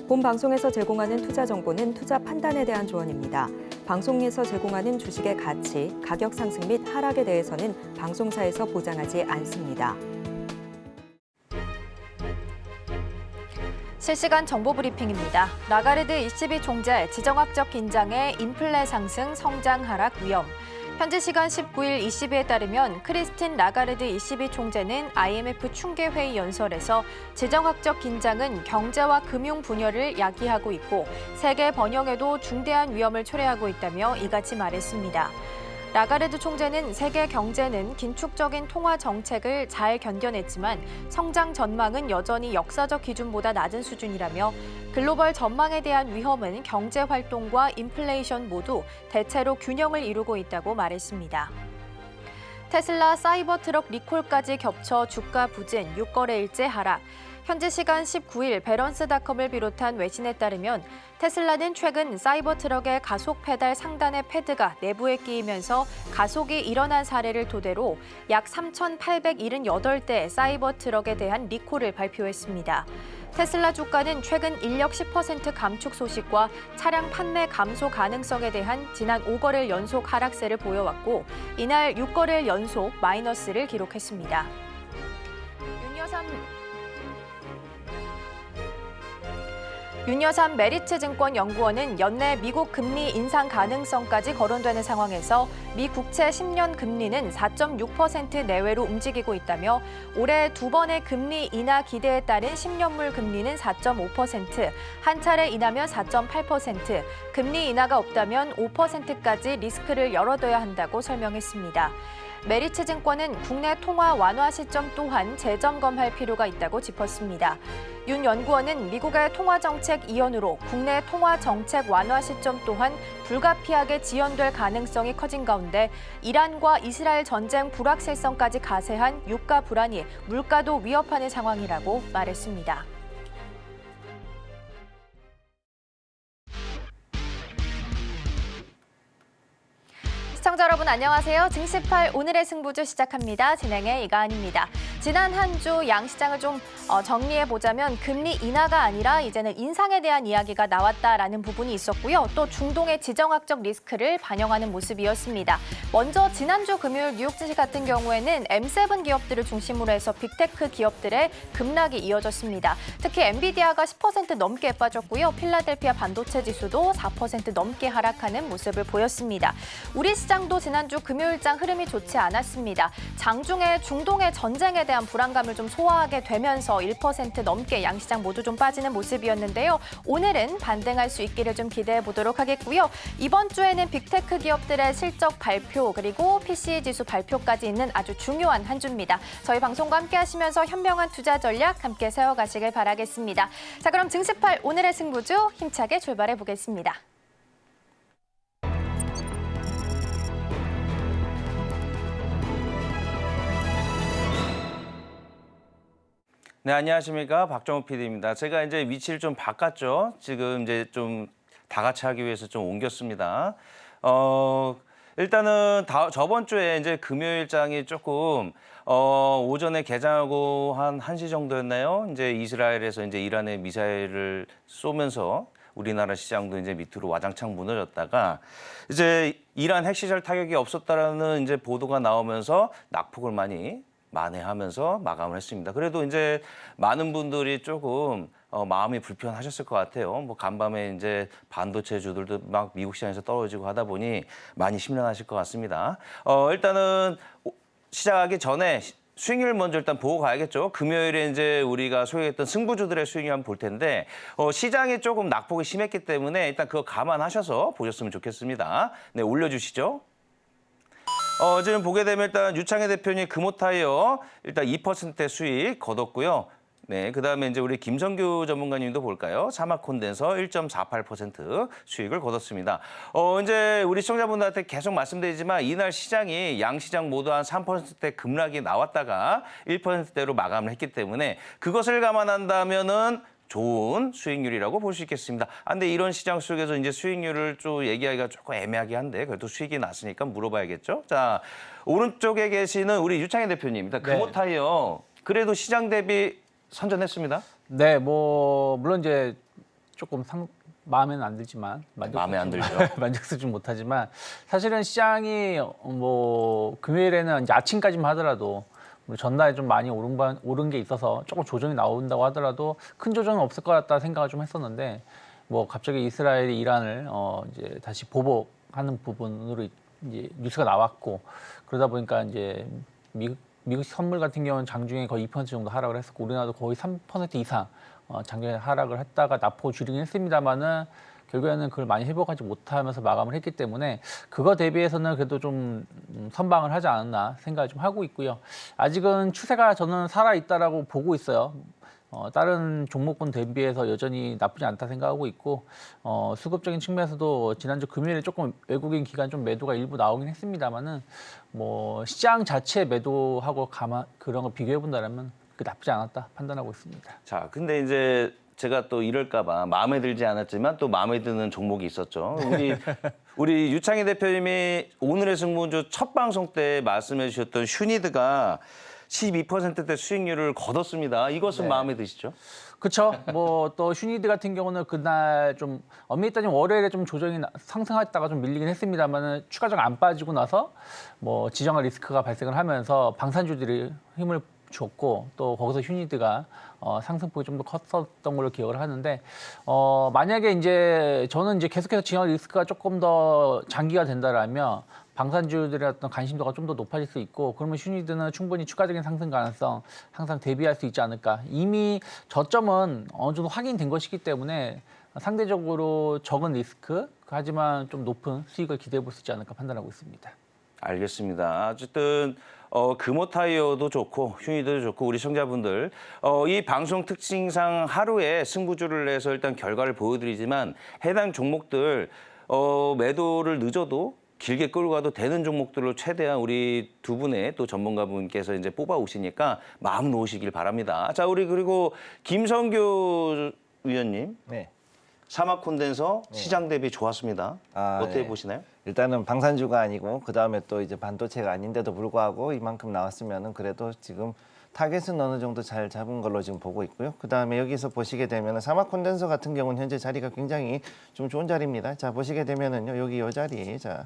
본 방송에서 제공하는 투자 정보는 투자 판단에 대한 조언입니다. 방송에서 제공하는 주식의 가치, 가격 상승 및 하락에 대해서는 방송사에서 보장하지 않습니다. 실시간 정보 브리핑입니다. 라가르드 ECB 총재 지정학적 긴장에 인플레 상승, 성장 하락 위험. 현지 시간 19일 ECB에 따르면 크리스틴 라가르드 ECB 총재는 IMF 충계회의 연설에서 지정학적 긴장은 경제와 금융 분열을 야기하고 있고 세계 번영에도 중대한 위험을 초래하고 있다며 이같이 말했습니다. 라가르드 총재는 세계 경제는 긴축적인 통화 정책을 잘 견뎌냈지만 성장 전망은 여전히 역사적 기준보다 낮은 수준이라며 글로벌 전망에 대한 위험은 경제 활동과 인플레이션 모두 대체로 균형을 이루고 있다고 말했습니다. 테슬라 사이버 트럭 리콜까지 겹쳐 주가 부진, 6거래일째 하락. 현지 시간 19일 배런스닷컴을 비롯한 외신에 따르면 테슬라는 최근 사이버 트럭의 가속 페달 상단의 패드가 내부에 끼이면서 가속이 일어난 사례를 토대로 약 3,878대 사이버 트럭에 대한 리콜을 발표했습니다. 테슬라 주가는 최근 인력 10% 감축 소식과 차량 판매 감소 가능성에 대한 지난 5거래일 연속 하락세를 보여왔고 이날 6거래일 연속 마이너스를 기록했습니다. 윤여삼 메리츠 증권 연구원은 연내 미국 금리 인상 가능성까지 거론되는 상황에서 미 국채 10년 금리는 4.6% 내외로 움직이고 있다며 올해 두 번의 금리 인하 기대에 따른 10년물 금리는 4.5%, 한 차례 인하면 4.8%, 금리 인하가 없다면 5%까지 리스크를 열어둬야 한다고 설명했습니다. 메리츠 증권은 국내 통화 완화 시점 또한 재점검할 필요가 있다고 짚었습니다. 윤 연구원은 미국의 통화정책 이연으로 국내 통화정책 완화 시점 또한 불가피하게 지연될 가능성이 커진 가운데 이란과 이스라엘 전쟁 불확실성까지 가세한 유가 불안이 물가도 위협하는 상황이라고 말했습니다. 시청자 여러분 안녕하세요. 증시8 오늘의 승부주 시작합니다. 진행의 이가은입니다. 지난 한 주 양시장을 좀 정리해보자면 금리 인하가 아니라 이제는 인상에 대한 이야기가 나왔다라는 부분이 있었고요. 또 중동의 지정학적 리스크를 반영하는 모습이었습니다. 먼저 지난주 금요일 뉴욕 증시 같은 경우에는 M7 기업들을 중심으로 해서 빅테크 기업들의 급락이 이어졌습니다. 특히 엔비디아가 10% 넘게 빠졌고요. 필라델피아 반도체 지수도 4% 넘게 하락하는 모습을 보였습니다. 우리 시장도 지난주 금요일장 흐름이 좋지 않았습니다. 장중에 중동의 전쟁에 대한 불안감을 좀 소화하게 되면서 1% 넘게 양시장 모두 좀 빠지는 모습이었는데요. 오늘은 반등할 수 있기를 좀 기대해 보도록 하겠고요. 이번 주에는 빅테크 기업들의 실적 발표 그리고 PCE 지수 발표까지 있는 아주 중요한 한 주입니다. 저희 방송과 함께 하시면서 현명한 투자 전략 함께 세워가시길 바라겠습니다. 자, 그럼 증시8 오늘의 승부주 힘차게 출발해 보겠습니다. 네, 안녕하십니까. 박정우 PD입니다. 제가 이제 위치를 좀 바꿨죠. 지금 이제 좀 다 같이 하기 위해서 좀 옮겼습니다. 일단은 저번 주에 이제 금요일장이 조금 오전에 개장하고 한 1시 정도였나요? 이제 이스라엘에서 이제 이란의 미사일을 쏘면서 우리나라 시장도 이제 밑으로 와장창 무너졌다가 이제 이란 핵시설 타격이 없었다라는 이제 보도가 나오면서 낙폭을 많이 만회하면서 마감을 했습니다. 그래도 이제 많은 분들이 조금 마음이 불편하셨을 것 같아요. 뭐 간밤에 이제 반도체주들도 막 미국 시장에서 떨어지고 하다 보니 많이 심란하실 것 같습니다. 일단은 시작하기 전에 수익률 먼저 일단 보고 가야겠죠. 금요일에 이제 우리가 소개했던 승부주들의 수익률 한번 볼 텐데 시장이 조금 낙폭이 심했기 때문에 일단 그거 감안하셔서 보셨으면 좋겠습니다. 네, 올려주시죠. 지금 보게 되면 일단 유창해 대표님 금호타이어 일단 2%대 수익 거뒀고요. 네, 그다음에 이제 우리 김성규 전문가님도 볼까요? 사막 콘덴서 1.48% 수익을 거뒀습니다. 이제 우리 시청자분들한테 계속 말씀드리지만 이날 시장이 양시장 모두 한 3%대 급락이 나왔다가 1%대로 마감을 했기 때문에 그것을 감안한다면은 좋은 수익률이라고 볼 수 있겠습니다. 근데 이런 시장 속에서 이제 수익률을 좀 얘기하기가 조금 애매하긴 한데 그래도 수익이 났으니까 물어봐야겠죠. 자, 오른쪽에 계시는 우리 유창해 대표님입니다. 금호타이어 그래도 시장 대비 선전했습니다. 네, 뭐 물론 이제 조금 마음에는 안 들지만 마음에 안 들죠. 만족스럽지 못하지만 사실은 시장이 뭐 금요일에는 이제 아침까지만 하더라도 전날에 좀 많이 오른 게 있어서 조금 조정이 나온다고 하더라도 큰 조정은 없을 것 같다 생각을 좀 했었는데 뭐 갑자기 이스라엘이 이란을 이제 다시 보복하는 부분으로 이제 뉴스가 나왔고 그러다 보니까 이제 미국 선물 같은 경우는 장중에 거의 2% 정도 하락을 했었고 우리나라도 거의 3% 이상 작년에 하락을 했다가 낙폭 줄이긴 했습니다만은 결국에는 그걸 많이 회복하지 못하면서 마감을 했기 때문에 그거 대비해서는 그래도 좀 선방을 하지 않았나 생각을 좀 하고 있고요. 아직은 추세가 저는 살아있다라고 보고 있어요. 다른 종목군 대비해서 여전히 나쁘지 않다 생각하고 있고 수급적인 측면에서도 지난주 금요일에 조금 외국인 기관 좀 매도가 일부 나오긴 했습니다만은 뭐 시장 자체 매도하고 그런 걸 비교해 본다면 나쁘지 않았다 판단하고 있습니다. 자, 근데 이제 제가 또 이럴까봐 마음에 들지 않았지만 또 마음에 드는 종목이 있었죠. 우리 유창희 대표님이 오늘의 승부주 첫 방송 때 말씀해 주셨던 슈니드가 12%대 수익률을 거뒀습니다. 이것은 네. 마음에 드시죠? 그렇죠. 뭐 또 슈니드 같은 경우는 그날 좀 엄밀히 따지면 월요일에 좀 조정이 상승했다가 좀 밀리긴 했습니다만은 추가적으로 안 빠지고 나서 뭐 지정학 리스크가 발생을 하면서 방산주들이 힘을 줬고 또 거기서 슈니드가 상승폭이 좀 더 컸었던 걸로 기억을 하는데 만약에 이제 저는 이제 계속해서 지정학 리스크가 조금 더 장기가 된다라면 방산주들의 어떤 관심도가 좀 더 높아질 수 있고 그러면 슈니드는 충분히 추가적인 상승 가능성 항상 대비할 수 있지 않을까. 이미 저점은 어느 정도 확인된 것이기 때문에 상대적으로 적은 리스크 하지만 좀 높은 수익을 기대해 볼 수 있지 않을까 판단하고 있습니다. 알겠습니다. 어쨌든 금호타이어도 좋고 휴니도 좋고 우리 시청자분들 이 방송 특징상 하루에 승부주를 내서 일단 결과를 보여드리지만 해당 종목들 매도를 늦어도 길게 끌고 가도 되는 종목들로 최대한 우리 두 분의 또 전문가분께서 이제 뽑아 오시니까 마음 놓으시길 바랍니다. 자, 우리 그리고 김성교 위원님. 네. 사막 콘덴서 시장 대비 좋았습니다. 어떻게 네. 보시나요? 일단은 방산주가 아니고 그 다음에 또 이제 반도체가 아닌데도 불구하고 이만큼 나왔으면은 그래도 지금 타겟은 어느 정도 잘 잡은 걸로 지금 보고 있고요. 그 다음에 여기서 보시게 되면은 사막 콘덴서 같은 경우는 현재 자리가 굉장히 좀 좋은 자리입니다. 자, 보시게 되면은요, 여기 이 자리, 자.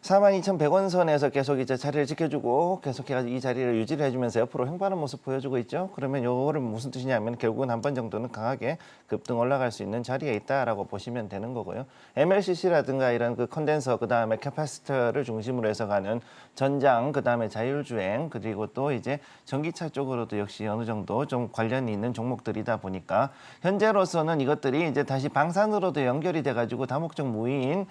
42,100원 선에서 계속 이제 자리를 지켜주고 계속해가지고 이 자리를 유지를 해주면서 옆으로 횡보하는 모습 보여주고 있죠. 그러면 요거를 무슨 뜻이냐면 결국은 한 번 정도는 강하게 급등 올라갈 수 있는 자리에 있다라고 보시면 되는 거고요. MLCC라든가 이런 그 컨덴서 그다음에 캐파시터를 중심으로 해서 가는 전장 그다음에 자율주행 그리고 또 이제 전기차 쪽으로도 역시 어느 정도 좀 관련이 있는 종목들이다 보니까 현재로서는 이것들이 이제 다시 방산으로도 연결이 돼가지고 다목적 무인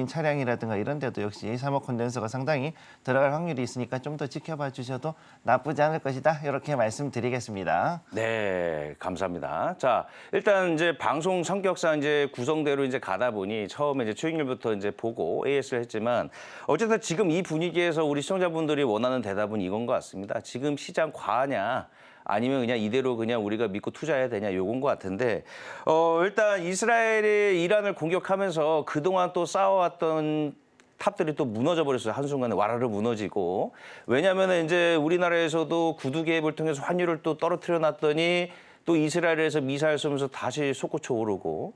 차량이라든가 이런 데도 역시 사목 콘덴서가 상당히 들어갈 확률이 있으니까 좀 더 지켜봐 주셔도 나쁘지 않을 것이다. 이렇게 말씀드리겠습니다. 네, 감사합니다. 자, 일단 이제 방송 성격상 이제 구성대로 이제 가다 보니 처음에 이제 수익률부터 이제 보고 AS를 했지만 어쨌든 지금 이 분위기에서 우리 시청자분들이 원하는 대답은 이건 것 같습니다. 지금 시장 과하냐? 아니면 그냥 이대로 그냥 우리가 믿고 투자해야 되냐 요건 것 같은데 일단 이스라엘이 이란을 공격하면서 그동안 또 쌓아왔던 탑들이 또 무너져 버렸어요. 한순간에 와라르 무너지고. 왜냐하면 이제 우리나라에서도 구두 개입을 통해서 환율을 또 떨어뜨려 놨더니 또 이스라엘에서 미사일 쏘면서 다시 솟구쳐 오르고.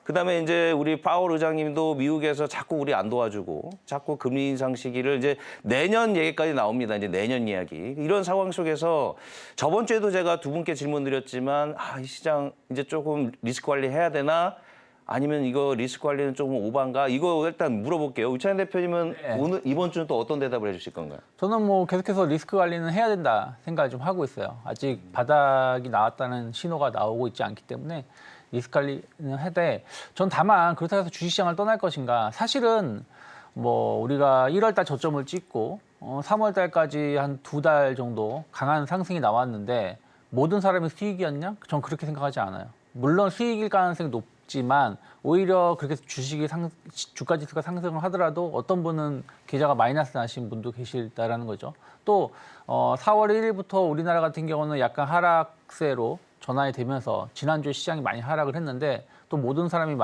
그다음에 이제 우리 파월 의장님도 미국에서 자꾸 우리 안 도와주고 자꾸 금리 인상 시기를 이제 내년 얘기까지 나옵니다. 이제 내년 이야기. 이런 상황 속에서 저번 주에도 제가 두 분께 질문 드렸지만 이 시장 이제 조금 리스크 관리 해야 되나? 아니면 이거 리스크 관리는 조금 오반가? 이거 일단 물어볼게요. 우찬 대표님은 네. 오늘 이번 주는 또 어떤 대답을 해주실 건가요? 저는 뭐 계속해서 리스크 관리는 해야 된다 생각을 좀 하고 있어요. 아직 바닥이 나왔다는 신호가 나오고 있지 않기 때문에 리스크 관리는 해대. 전 다만 그렇다고 해서 주식시장을 떠날 것인가. 사실은 뭐 우리가 1월 달 저점을 찍고 3월 달까지 한 2달 정도 강한 상승이 나왔는데 모든 사람이 수익이었냐? 전 그렇게 생각하지 않아요. 물론 수익일 가능성이 높지만 오히려 그렇게 주가 지수가 상승을 하더라도 어떤 분은 계좌가 마이너스 나신 분도 계실다라는 거죠. 또 4월 1일부터 우리나라 같은 경우는 약간 하락세로 전환이 되면서 지난주에 시장이 많이 하락을 했는데 또 모든 사람이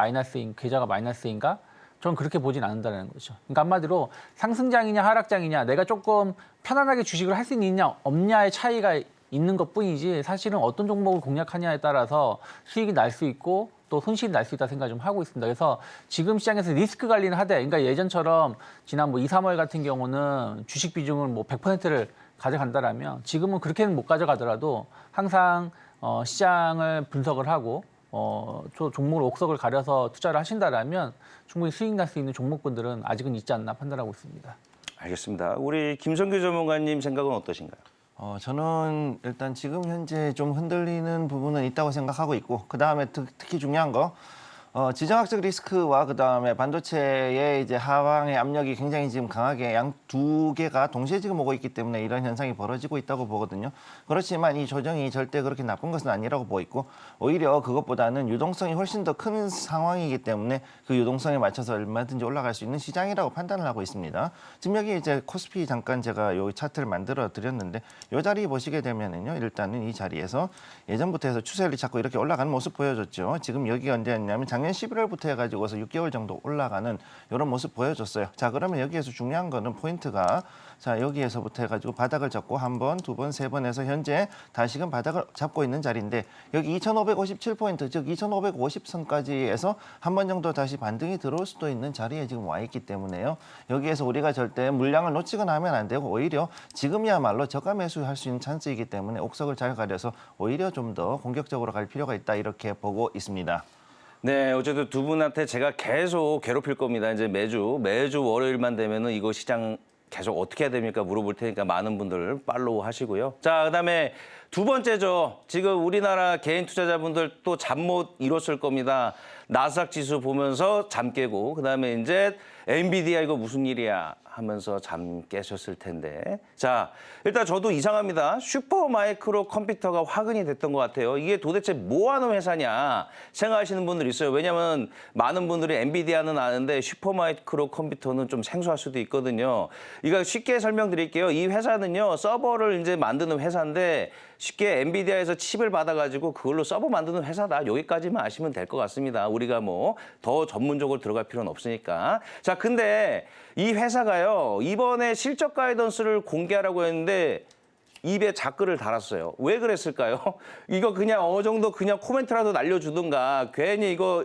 계좌가 마이너스인가? 저는 그렇게 보진 않는다는 거죠. 그러니까 한마디로 상승장이냐 하락장이냐 내가 조금 편안하게 주식을 할 수 있느냐 없냐의 차이가 있는 것뿐이지 사실은 어떤 종목을 공략하냐에 따라서 수익이 날 수 있고 또 손실이 날 수 있다 생각 좀 하고 있습니다. 그래서 지금 시장에서 리스크 관리는 하되, 그러니까 예전처럼 지난 뭐 2, 3월 같은 경우는 주식 비중을 뭐 100%를 가져간다라면 지금은 그렇게는 못 가져가더라도 항상 시장을 분석을 하고 종목을 옥석을 가려서 투자를 하신다라면 충분히 수익 날 수 있는 종목군들은 아직은 있지 않나 판단하고 있습니다. 알겠습니다. 우리 김성규 전문가님 생각은 어떠신가요? 저는 일단 지금 현재 좀 흔들리는 부분은 있다고 생각하고 있고, 그 다음에 특히 중요한 거, 지정학적 리스크와 그 다음에 반도체의 이제 하방의 압력이 굉장히 지금 강하게 양 두 개가 동시에 지금 오고 있기 때문에 이런 현상이 벌어지고 있다고 보거든요. 그렇지만 이 조정이 절대 그렇게 나쁜 것은 아니라고 보고 있고, 오히려 그것보다는 유동성이 훨씬 더 큰 상황이기 때문에 그 유동성에 맞춰서 얼마든지 올라갈 수 있는 시장이라고 판단을 하고 있습니다. 지금 여기 이제 코스피 잠깐 제가 요 차트를 만들어 드렸는데, 요 자리 보시게 되면은요, 일단은 이 자리에서 예전부터 해서 추세를 잡고 이렇게 올라가는 모습 보여줬죠. 지금 여기가 언제였냐면 작년 11월부터 해가지고서 6개월 정도 올라가는 이런 모습 보여줬어요. 자, 그러면 여기에서 중요한 거는 포인트가, 자, 여기에서부터 해가지고 바닥을 잡고 한 번, 두 번, 세 번 해서 현재 다시금 바닥을 잡고 있는 자리인데, 여기 2,557포인트, 즉 2,550선까지 해서 한 번 정도 다시 반등이 들어올 수도 있는 자리에 지금 와 있기 때문에요. 여기에서 우리가 절대 물량을 놓치거나 하면 안 되고, 오히려 지금이야말로 저가 매수할 수 있는 찬스이기 때문에 옥석을 잘 가려서 오히려 좀 더 공격적으로 갈 필요가 있다, 이렇게 보고 있습니다. 네, 어쨌든 두 분한테 제가 계속 괴롭힐 겁니다. 이제 매주 월요일만 되면은 이거 시장 계속 어떻게 해야 됩니까? 물어볼 테니까 많은 분들 팔로우 하시고요. 자, 그다음에 두 번째죠. 지금 우리나라 개인 투자자분들 또 잠 못 이뤘을 겁니다. 나스닥 지수 보면서 잠 깨고, 그다음에 이제 엔비디아 이거 무슨 일이야 하면서 잠 깨셨을 텐데. 자, 일단 저도 이상합니다. 슈퍼마이크로 컴퓨터가 화근이 됐던 것 같아요. 이게 도대체 뭐 하는 회사냐 생각하시는 분들 있어요. 왜냐하면 많은 분들이 엔비디아는 아는데 슈퍼마이크로 컴퓨터는 좀 생소할 수도 있거든요. 이거 쉽게 설명드릴게요. 이 회사는요, 서버를 이제 만드는 회사인데, 쉽게 엔비디아에서 칩을 받아가지고 그걸로 서버 만드는 회사다. 여기까지만 아시면 될 것 같습니다. 우리가 뭐 더 전문적으로 들어갈 필요는 없으니까. 자, 근데 이 회사가요, 이번에 실적 가이던스를 공개하라고 했는데 입에 자글을 달았어요. 왜 그랬을까요? 이거 그냥 어느 정도 그냥 코멘트라도 날려주든가, 괜히 이거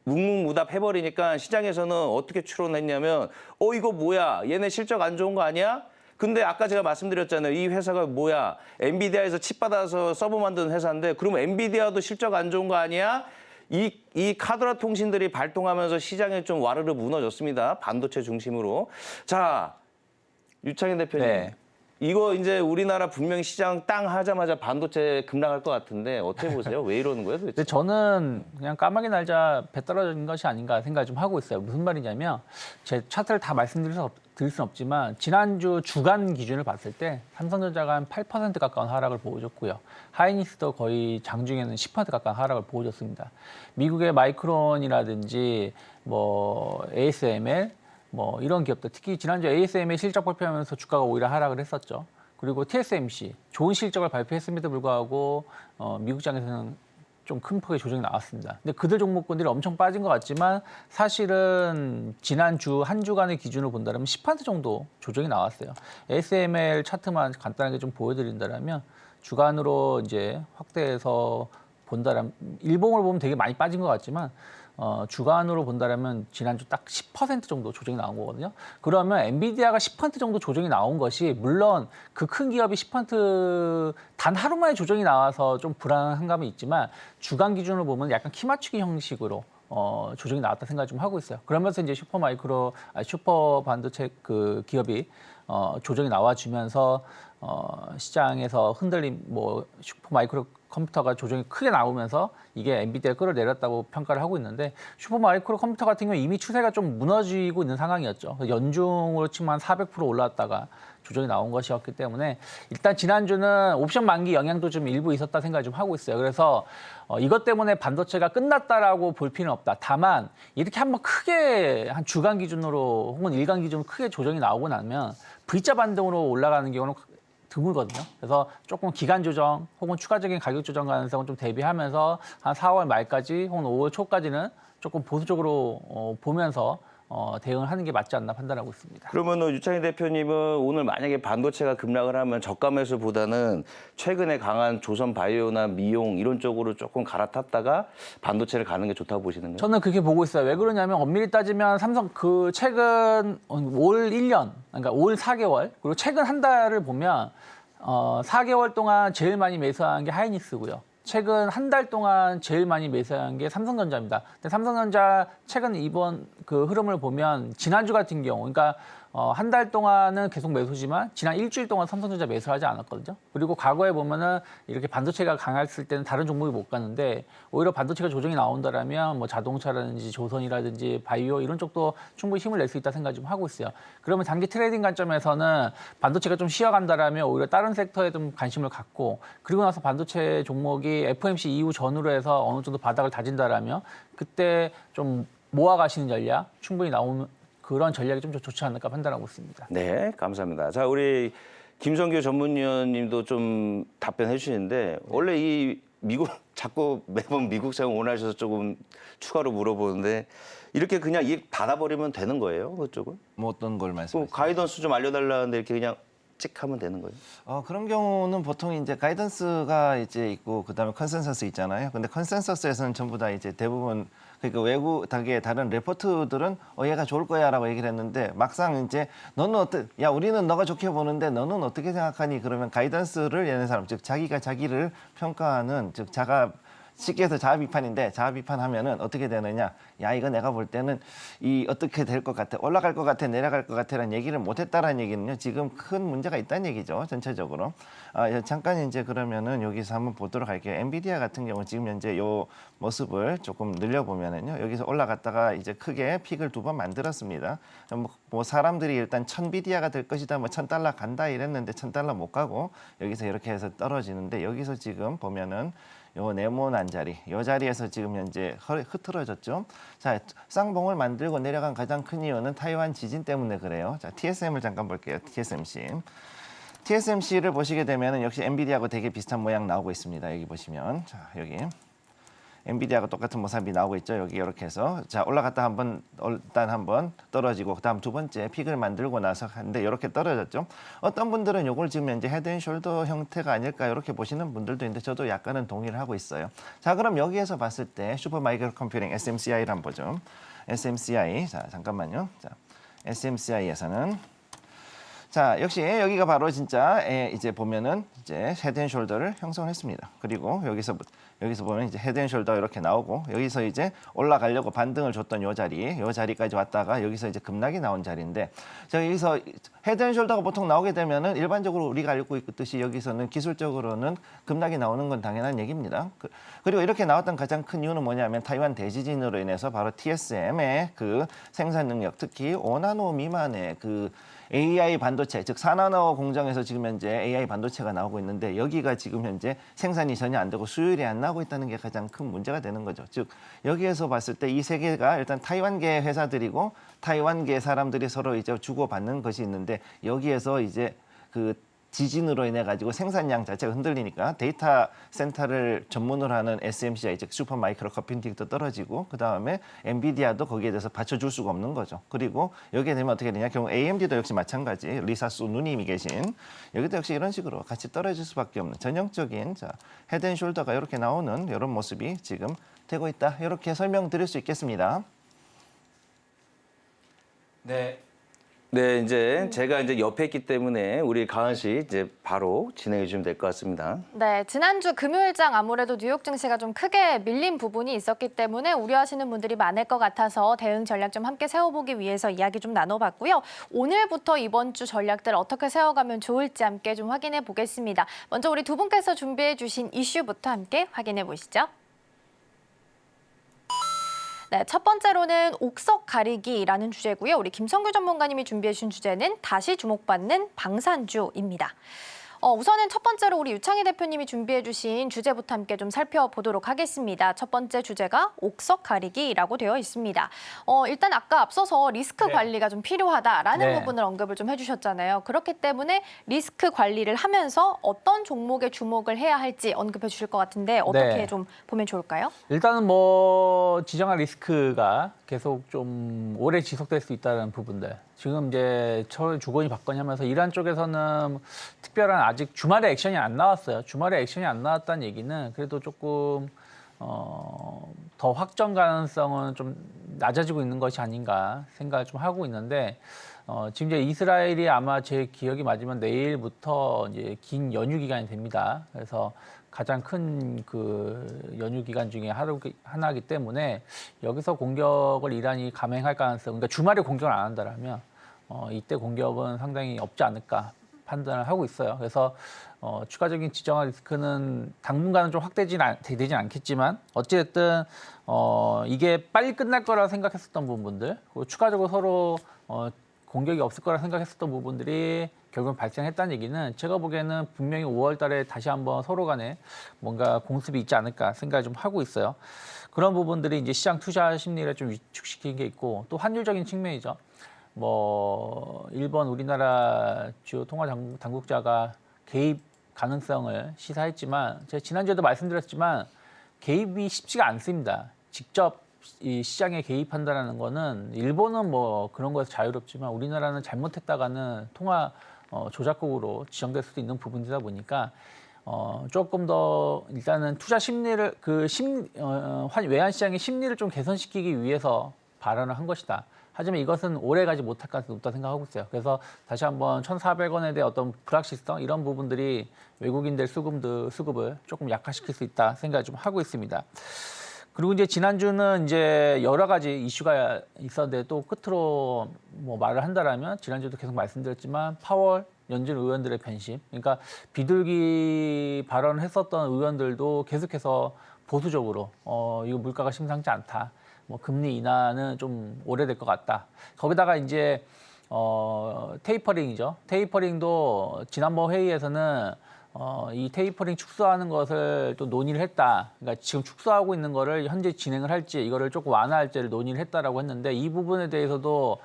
묵묵무답 해버리니까 시장에서는 어떻게 추론했냐면, 이거 뭐야, 얘네 실적 안 좋은 거 아니야? 근데 아까 제가 말씀드렸잖아요. 이 회사가 뭐야, 엔비디아에서 칩 받아서 서버 만드는 회사인데, 그러면 엔비디아도 실적 안 좋은 거 아니야? 이 카드라 통신들이 발동하면서 시장에 좀 와르르 무너졌습니다. 반도체 중심으로. 자, 유창현 대표님. 네. 이거 이제 우리나라 분명히 시장 땅 하자마자 반도체 급락할 것 같은데 어떻게 보세요? 왜 이러는 거예요, 도대체? 근데 저는 그냥 까마귀 날자 배 떨어진 것이 아닌가 생각을 좀 하고 있어요. 무슨 말이냐면, 제 차트를 다 말씀드릴 수는 없지만 지난주 주간 기준을 봤을 때 삼성전자가 한 8% 가까운 하락을 보여줬고요. 하이닉스도 거의 장중에는 10% 가까운 하락을 보여줬습니다. 미국의 마이크론이라든지 뭐 ASML 뭐 이런 기업들, 특히 지난주 ASML 실적 발표하면서 주가가 오히려 하락을 했었죠. 그리고 TSMC 좋은 실적을 발표했음에도 불구하고 미국 장에서는 좀 큰 폭의 조정이 나왔습니다. 근데 그들 종목군들이 엄청 빠진 것 같지만 사실은 지난주 한 주간의 기준으로 본다면 10% 정도 조정이 나왔어요. ASML 차트만 간단하게 좀 보여드린다면 주간으로 이제 확대해서 본다면 일봉을 보면 되게 많이 빠진 것 같지만 주간으로 본다면 지난주 딱 10% 정도 조정이 나온 거거든요. 그러면 엔비디아가 10% 정도 조정이 나온 것이, 물론 그 큰 기업이 10% 단 하루 만에 조정이 나와서 좀 불안한 감이 있지만 주간 기준으로 보면 약간 키 맞추기 형식으로 조정이 나왔다 생각을 좀 하고 있어요. 그러면서 이제 슈퍼 반도체 그 기업이 조정이 나와주면서 시장에서 흔들림, 뭐 슈퍼마이크로 컴퓨터가 조정이 크게 나오면서 이게 엔비디아를 끌어내렸다고 평가를 하고 있는데, 슈퍼마이크로 컴퓨터 같은 경우 이미 추세가 좀 무너지고 있는 상황이었죠. 연중으로 치면 한 400% 올라왔다가 조정이 나온 것이었기 때문에 일단 지난주는 옵션 만기 영향도 좀 일부 있었다 생각을 좀 하고 있어요. 그래서 이것 때문에 반도체가 끝났다라고 볼 필요는 없다. 다만 이렇게 한번 크게 한 주간 기준으로 혹은 일간 기준으로 크게 조정이 나오고 나면 V자 반등으로 올라가는 경우는 드물거든요. 그래서 조금 기간 조정 혹은 추가적인 가격 조정 가능성을 좀 대비하면서 한 4월 말까지 혹은 5월 초까지는 조금 보수적으로 보면서 대응을 하는 게 맞지 않나 판단하고 있습니다. 그러면 유창희 대표님은 오늘 만약에 반도체가 급락을 하면 저가 매수보다는 최근에 강한 조선 바이오나 미용 이런 쪽으로 조금 갈아탔다가 반도체를 가는 게 좋다고 보시는 거예요? 저는 그렇게 보고 있어요. 왜 그러냐면 엄밀히 따지면 삼성 그 최근 올 1년, 그러니까 올 4개월, 그리고 최근 한 달을 보면 4개월 동안 제일 많이 매수한 게 하이닉스고요. 최근 한 달 동안 제일 많이 매수한 게 삼성전자입니다. 근데 삼성전자 최근 이번 그 흐름을 보면 지난주 같은 경우, 그러니까 한 달 동안은 계속 매수지만 지난 일주일 동안 삼성전자 매수하지 않았거든요. 그리고 과거에 보면은 이렇게 반도체가 강했을 때는 다른 종목이 못 갔는데 오히려 반도체가 조정이 나온다라면 뭐 자동차라든지 조선이라든지 바이오 이런 쪽도 충분히 힘을 낼 수 있다 생각 좀 하고 있어요. 그러면 단기 트레이딩 관점에서는 반도체가 좀 쉬어간다라면 오히려 다른 섹터에 좀 관심을 갖고 그리고 나서 반도체 종목이 FOMC 이후 전후로 해서 어느 정도 바닥을 다진다라면 그때 좀 모아가시는 전략 충분히 나오는 그런 전략이 좀 좋지 않을까 판단하고 있습니다. 네, 감사합니다. 자, 우리 김성규 전문위원님도 좀 답변해 주시는데 원래 이 미국 자꾸 매번 미국 사용 원하셔서 조금 추가로 물어보는데 이렇게 그냥 이 받아버리면 되는 거예요, 그쪽은? 뭐 어떤 걸 말씀하시죠? 가이던스 좀 알려달라는데 이렇게 그냥 찍 하면 되는 거예요? 그런 경우는 보통 이제 가이던스가 이제 있고 그다음에 컨센서스 있잖아요. 근데 컨센서스에서는 전부 다 이제 대부분 그러니까 외국의 다른 레포트들은 얘가 좋을 거야라고 얘기를 했는데 막상 이제 너는 야 우리는 너가 좋게 보는데 너는 어떻게 생각하니? 그러면 가이던스를 내는 사람 즉 자기가 자기를 평가하는 즉 쉽게 해서 자아 비판인데 자아 비판하면은 어떻게 되느냐? 야 이거 내가 볼 때는 이 어떻게 될 것 같아? 올라갈 것 같아? 내려갈 것 같아라는 얘기를 못했다라는 얘기는요. 지금 큰 문제가 있다는 얘기죠. 전체적으로. 잠깐 이제 그러면은 여기서 한번 보도록 할게요. 엔비디아 같은 경우 지금 현재 요 모습을 조금 늘려보면은요. 여기서 올라갔다가 이제 크게 픽을 2번 만들었습니다. 뭐 사람들이 일단 1000비디아가 될 것이다, 뭐 $1000 간다 이랬는데 $1000 못 가고 여기서 이렇게 해서 떨어지는데 여기서 지금 보면은 요 네모난 자리, 요 자리에서 지금 현재 흐트러졌죠. 자, 쌍봉을 만들고 내려간 가장 큰 이유는 타이완 지진 때문에 그래요. 자, TSM을 잠깐 볼게요. TSMC를 보시게 되면은 역시 엔비디아하고 되게 비슷한 모양 나오고 있습니다. 여기 보시면, 자, 여기 엔비디아하고 똑같은 모습이 나오고 있죠. 여기 이렇게 해서 자 올라갔다 일단 한번 떨어지고 그다음 두 번째 픽을 만들고 나서 한데 이렇게 떨어졌죠. 어떤 분들은 이걸 지금 이제 헤드앤숄더 형태가 아닐까 이렇게 보시는 분들도 있는데 저도 약간은 동의를 하고 있어요. 자 그럼 여기에서 봤을 때 슈퍼마이크로 컴퓨팅 SMCI를 한번 보죠. SMCI 자 잠깐만요. 자 SMCI에서는 자 역시 여기가 바로 진짜 이제 보면은 이제 헤드앤숄더를 형성했습니다. 그리고 여기서 보면 이제 헤드앤숄더 이렇게 나오고 여기서 이제 올라가려고 반등을 줬던 요 자리까지 왔다가 여기서 이제 급락이 나온 자리인데 자 여기서 헤드앤숄더가 보통 나오게 되면은 일반적으로 우리가 알고 있듯이 여기서는 기술적으로는 급락이 나오는 건 당연한 얘기입니다. 그리고 이렇게 나왔던 가장 큰 이유는 뭐냐면 타이완 대지진으로 인해서 바로 TSM의 그 생산 능력 특히 5나노 미만의 그 AI 반도체, 즉 4나노 공정에서 지금 현재 AI 반도체가 나오고 있는데 여기가 지금 현재 생산이 전혀 안 되고 수율이 안 나오고 있다는 게 가장 큰 문제가 되는 거죠. 즉 여기에서 봤을 때 이 세 개가 일단 타이완계 회사들이고 타이완계 사람들이 서로 이제 주고받는 것이 있는데 여기에서 이제 그 지진으로 인해 가지고 생산량 자체가 흔들리니까 데이터 센터를 전문으로 하는 SMCI 즉 슈퍼 마이크로 컴퓨팅도 떨어지고 그 다음에 엔비디아도 거기에 대해서 받쳐줄 수가 없는 거죠. 그리고 여기에 되면 어떻게 되냐? 결국 AMD도 역시 마찬가지. 리사수 누님이 계신 여기도 역시 이런 식으로 같이 떨어질 수밖에 없는 전형적인 자 헤드앤숄더가 이렇게 나오는 이런 모습이 지금 되고 있다. 이렇게 설명드릴 수 있겠습니다. 네. 네, 이제 제가 이제 옆에 있기 때문에 우리 가은 씨 이제 바로 진행해 주시면 될 것 같습니다. 네, 지난주 금요일장 아무래도 뉴욕 증시가 좀 크게 밀린 부분이 있었기 때문에 우려하시는 분들이 많을 것 같아서 대응 전략 좀 함께 세워보기 위해서 이야기 좀 나눠봤고요. 오늘부터 이번 주 전략들 어떻게 세워가면 좋을지 함께 좀 확인해 보겠습니다. 먼저 우리 두 분께서 준비해 주신 이슈부터 함께 확인해 보시죠. 네, 첫 번째로는 옥석 가리기라는 주제고요. 우리 김성규 전문가님이 준비해 주신 주제는 다시 주목받는 방산주입니다. 우선은 첫 번째로 우리 유창희 대표님이 준비해 주신 주제부터 함께 좀 살펴보도록 하겠습니다. 첫 번째 주제가 옥석 가리기라고 되어 있습니다. 일단 아까 앞서서 리스크 네. 관리가 좀 필요하다라는 네. 부분을 언급을 좀 해주셨잖아요. 그렇기 때문에 리스크 관리를 하면서 어떤 종목에 주목을 해야 할지 언급해 주실 것 같은데 어떻게 네. 좀 보면 좋을까요? 일단은 뭐 지정한 리스크가 계속 좀 오래 지속될 수 있다는 부분들. 지금 이제 서울 주거니 받거니 하면서 이란 쪽에서는 특별한 아직 주말에 액션이 안 나왔어요. 주말에 액션이 안 나왔다는 얘기는 그래도 조금 더 확정 가능성은 좀 낮아지고 있는 것이 아닌가 생각을 좀 하고 있는데 지금 이제 이스라엘이 아마 제 기억이 맞으면 내일부터 이제 긴 연휴 기간이 됩니다. 그래서 가장 큰 그 연휴 기간 중에 하나이기 때문에 여기서 공격을 이란이 감행할 가능성, 그러니까 주말에 공격을 안 한다라면 이때 공격은 상당히 없지 않을까 판단을 하고 있어요. 그래서 추가적인 지정한 리스크는 당분간은 좀 되진 않겠지만 어찌됐든 이게 빨리 끝날 거라 생각했었던 부분들, 그리고 추가적으로 서로 공격이 없을 거라 생각했었던 부분들이 결국 발생했다는 얘기는 제가 보기에는 분명히 5월 달에 다시 한번 서로 간에 뭔가 공습이 있지 않을까 생각을 좀 하고 있어요. 그런 부분들이 이제 시장 투자 심리를 좀 위축시킨 게 있고 또 환율적인 측면이죠. 뭐 일본, 우리나라 주요 통화 당국자가 개입 가능성을 시사했지만 제가 지난주에도 말씀드렸지만 개입이 쉽지가 않습니다. 직접 이 시장에 개입한다는 거는 일본은 뭐 그런 거에서 자유롭지만 우리나라는 잘못했다가는 통화 조작국으로 지정될 수도 있는 부분이다 보니까 조금 더 일단은 투자 심리를 외환 시장의 심리를 좀 개선시키기 위해서 발언을 한 것이다. 하지만 이것은 오래 가지 못할 가능성이 높다 생각하고 있어요. 그래서 다시 한번 1,400원에 대한 어떤 불확실성 이런 부분들이 외국인들 수급을 조금 약화시킬 수 있다 생각을 좀 하고 있습니다. 그리고 이제 지난주는 이제 여러 가지 이슈가 있었는데 또 끝으로 뭐 말을 한다라면 지난주도 계속 말씀드렸지만 파월 연준 의원들의 변심, 그러니까 비둘기 발언을 했었던 의원들도 계속해서 보수적으로 이거 물가가 심상치 않다. 뭐 금리 인하는 좀 오래될 것 같다. 거기다가 이제 테이퍼링이죠. 테이퍼링도 지난번 회의에서는 이 테이퍼링 축소하는 것을 또 논의를 했다. 그러니까 지금 축소하고 있는 거를 현재 진행을 할지 이거를 조금 완화할지를 논의를 했다라고 했는데 이 부분에 대해서도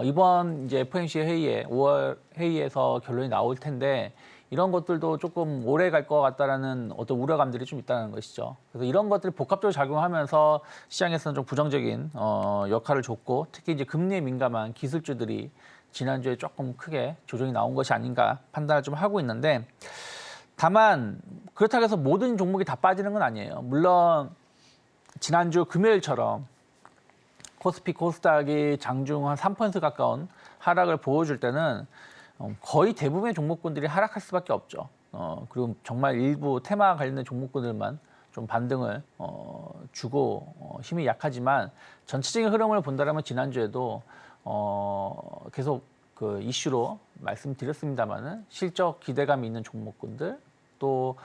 이번 이제 FOMC 회의에 5월 회의에서 결론이 나올 텐데 이런 것들도 조금 오래 갈 것 같다라는 어떤 우려감들이 좀 있다는 것이죠. 그래서 이런 것들이 복합적으로 작용하면서 시장에서는 좀 부정적인 역할을 줬고 특히 이제 금리에 민감한 기술주들이 지난주에 조금 크게 조정이 나온 것이 아닌가 판단을 좀 하고 있는데 다만 그렇다고 해서 모든 종목이 다 빠지는 건 아니에요. 물론 지난주 금요일처럼 코스피, 코스닥이 장중 한 3% 가까운 하락을 보여줄 때는 거의 대부분의 종목군들이 하락할 수밖에 없죠. 그리고 정말 일부 테마 관련된 종목군들만 좀 반등을 주고 힘이 약하지만 전체적인 흐름을 본다면 지난주에도 계속 그 이슈로 말씀드렸습니다만은 실적 기대감이 있는 종목군들 또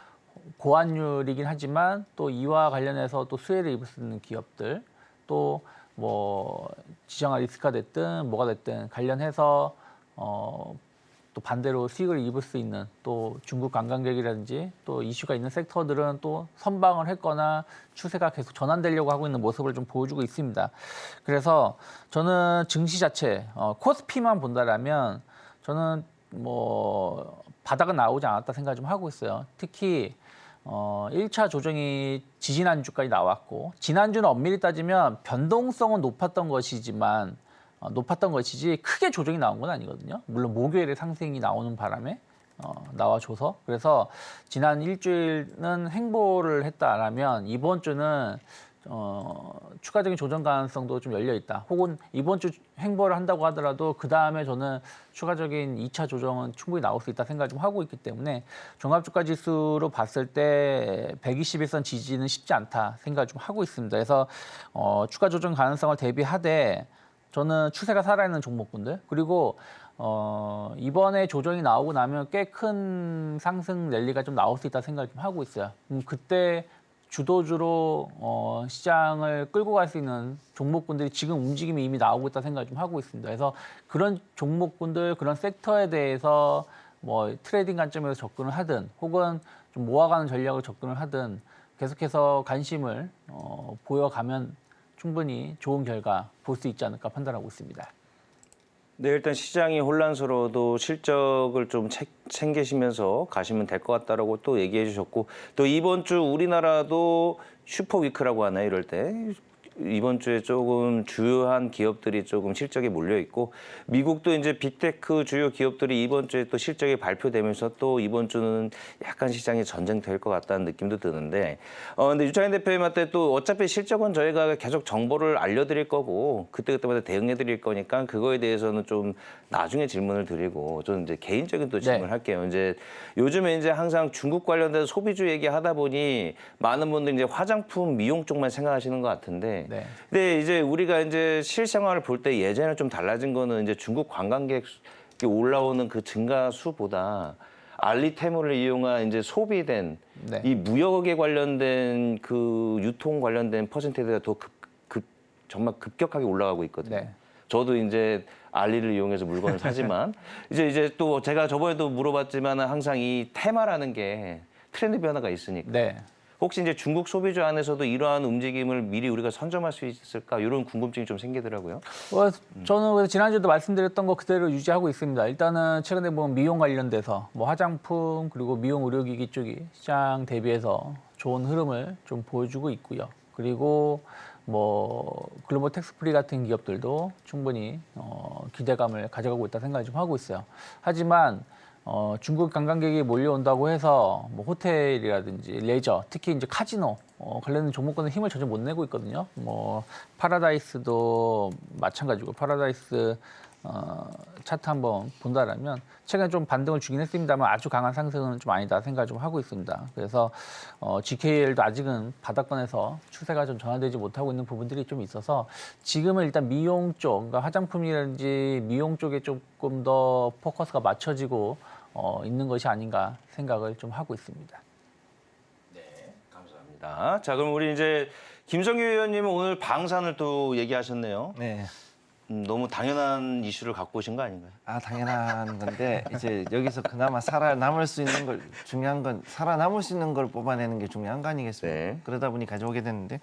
고환율이긴 하지만 또 이와 관련해서 또 수혜를 입을 수 있는 기업들 또 뭐 지정한 리스크가 됐든 뭐가 됐든 관련해서 또 반대로 수익을 입을 수 있는 또 중국 관광객이라든지 또 이슈가 있는 섹터들은 또 선방을 했거나 추세가 계속 전환되려고 하고 있는 모습을 좀 보여주고 있습니다. 그래서 저는 증시 자체 코스피만 본다라면 저는 뭐 바닥은 나오지 않았다 생각 좀 하고 있어요. 특히 1차 조정이 지지난주까지 나왔고 지난주는 엄밀히 따지면 변동성은 높았던 것이지 크게 조정이 나온 건 아니거든요. 물론 목요일에 상승이 나오는 바람에 나와줘서 그래서 지난 일주일은 횡보를 했다라면 이번 주는 추가적인 조정 가능성도 좀 열려 있다. 혹은 이번 주 횡보를 한다고 하더라도 그 다음에 저는 추가적인 2차 조정은 충분히 나올 수 있다 생각을 좀 하고 있기 때문에 종합주가 지수로 봤을 때 121선 지지는 쉽지 않다 생각을 좀 하고 있습니다. 그래서 추가 조정 가능성을 대비하되 저는 추세가 살아있는 종목군들 그리고 이번에 조정이 나오고 나면 꽤 큰 상승 랠리가 좀 나올 수 있다 생각을 좀 하고 있어요. 그때 주도주로 시장을 끌고 갈 수 있는 종목군들이 지금 움직임이 이미 나오고 있다 생각을 좀 하고 있습니다. 그래서 그런 종목군들, 그런 섹터에 대해서 뭐 트레이딩 관점에서 접근을 하든 혹은 좀 모아가는 전략을 접근을 하든 계속해서 관심을 보여가면 충분히 좋은 결과 볼 수 있지 않을까 판단하고 있습니다. 네, 일단 시장이 혼란스러워도 실적을 좀 챙기시면서 가시면 될 것 같다라고 또 얘기해 주셨고, 또 이번 주 우리나라도 슈퍼 위크라고 하나요, 이럴 때? 이번 주에 조금 주요한 기업들이 조금 실적이 몰려 있고, 미국도 이제 빅테크 주요 기업들이 이번 주에 또 실적이 발표되면서 또 이번 주는 약간 시장이 전쟁될 것 같다는 느낌도 드는데, 근데 유창현 대표님한테 또 어차피 실적은 저희가 계속 정보를 알려드릴 거고, 그때그때마다 대응해 드릴 거니까 그거에 대해서는 좀 나중에 질문을 드리고, 저는 이제 개인적인 또 질문을 할게요. 이제 요즘에 이제 항상 중국 관련된 소비주 얘기하다 보니 많은 분들이 이제 화장품, 미용 쪽만 생각하시는 것 같은데, 네. 근데 이제 우리가 이제 실생활을 볼 때 예전에 좀 달라진 거는 이제 중국 관광객이 올라오는 그 증가 수보다 알리테무를 이용한 이제 소비된 네. 이 무역에 관련된 그 유통 관련된 퍼센테이지가 더 정말 급격하게 올라가고 있거든요. 네. 저도 이제 알리를 이용해서 물건을 사지만 이제 또 제가 저번에도 물어봤지만 항상 이 테마라는 게 트렌드 변화가 있으니까. 네. 혹시 이제 중국 소비주 안에서도 이러한 움직임을 미리 우리가 선점할 수 있을까 이런 궁금증이 좀 생기더라고요. 저는 그래서 지난주에도 말씀드렸던 거 그대로 유지하고 있습니다. 일단은 최근에 보면 미용 관련돼서 뭐 화장품 그리고 미용 의료기기 쪽이 시장 대비해서 좋은 흐름을 좀 보여주고 있고요. 그리고 뭐 글로벌 텍스프리 같은 기업들도 충분히 기대감을 가져가고 있다 생각을 좀 하고 있어요. 하지만 중국 관광객이 몰려온다고 해서 뭐 호텔이라든지 레저, 특히 이제 카지노 관련된 종목군은 힘을 전혀 못 내고 있거든요. 뭐 파라다이스도 마찬가지고 파라다이스 차트 한번 본다라면 최근에 좀 반등을 주긴 했습니다만 아주 강한 상승은 좀 아니다 생각을 좀 하고 있습니다. 그래서 GKL도 아직은 바닥권에서 추세가 좀 전환되지 못하고 있는 부분들이 좀 있어서 지금은 일단 미용 쪽, 그러니까 화장품이라든지 미용 쪽에 조금 더 포커스가 맞춰지고 있는 것이 아닌가 생각을 좀 하고 있습니다. 감사합니다. 자, 그럼 우리 이제 김성규 의원님은 오늘 방산을 또 얘기하셨네요. 네. 너무 당연한 이슈를 갖고 오신 거 아닌가요? 당연한 건데 이제 여기서 그나마 살아남을 수 있는 걸 중요한 건 살아남을 수 있는 걸 뽑아내는 게 중요한 거 아니겠습니까? 네. 그러다 보니 가져오게 됐는데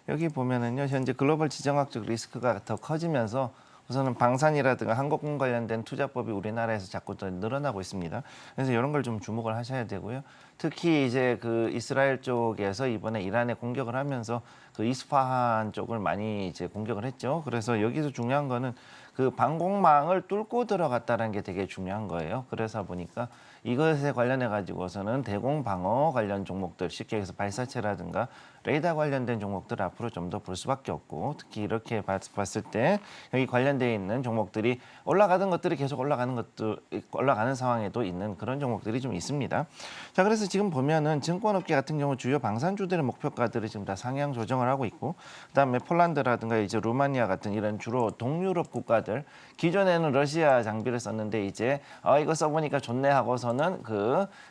여기 보면은요 현재 글로벌 지정학적 리스크가 더 커지면서 우선은 방산이라든가 항공권 관련된 투자법이 우리나라에서 자꾸 더 늘어나고 있습니다. 그래서 이런 걸 좀 주목을 하셔야 되고요. 특히 이제 그 이스라엘 쪽에서 이번에 이란에 공격을 하면서 그 이스파한 쪽을 많이 이제 공격을 했죠. 그래서 여기서 중요한 거는 그 방공망을 뚫고 들어갔다는 게 되게 중요한 거예요. 그래서 보니까 이것에 관련해 가지고서는 대공 방어 관련 종목들, 쉽게 해서 발사체라든가 레이더 관련된 종목들 앞으로 좀 더 볼 수밖에 없고, 특히 이렇게 봤을 때 여기 관련돼 있는 종목들이 올라가던 것들이 계속 올라가는 상황에도 있는 그런 종목들이 좀 있습니다. 자, 그래서 지금 보면은 증권업계 같은 경우 주요 방산주들의 목표가들을 지금 다 상향 조정을 하고 있고, 그다음에 폴란드라든가 이제 루마니아 같은 이런 주로 동유럽 국가들, 기존에는 러시아 장비를 썼는데 이제 이거 써보니까 좋네 하고서는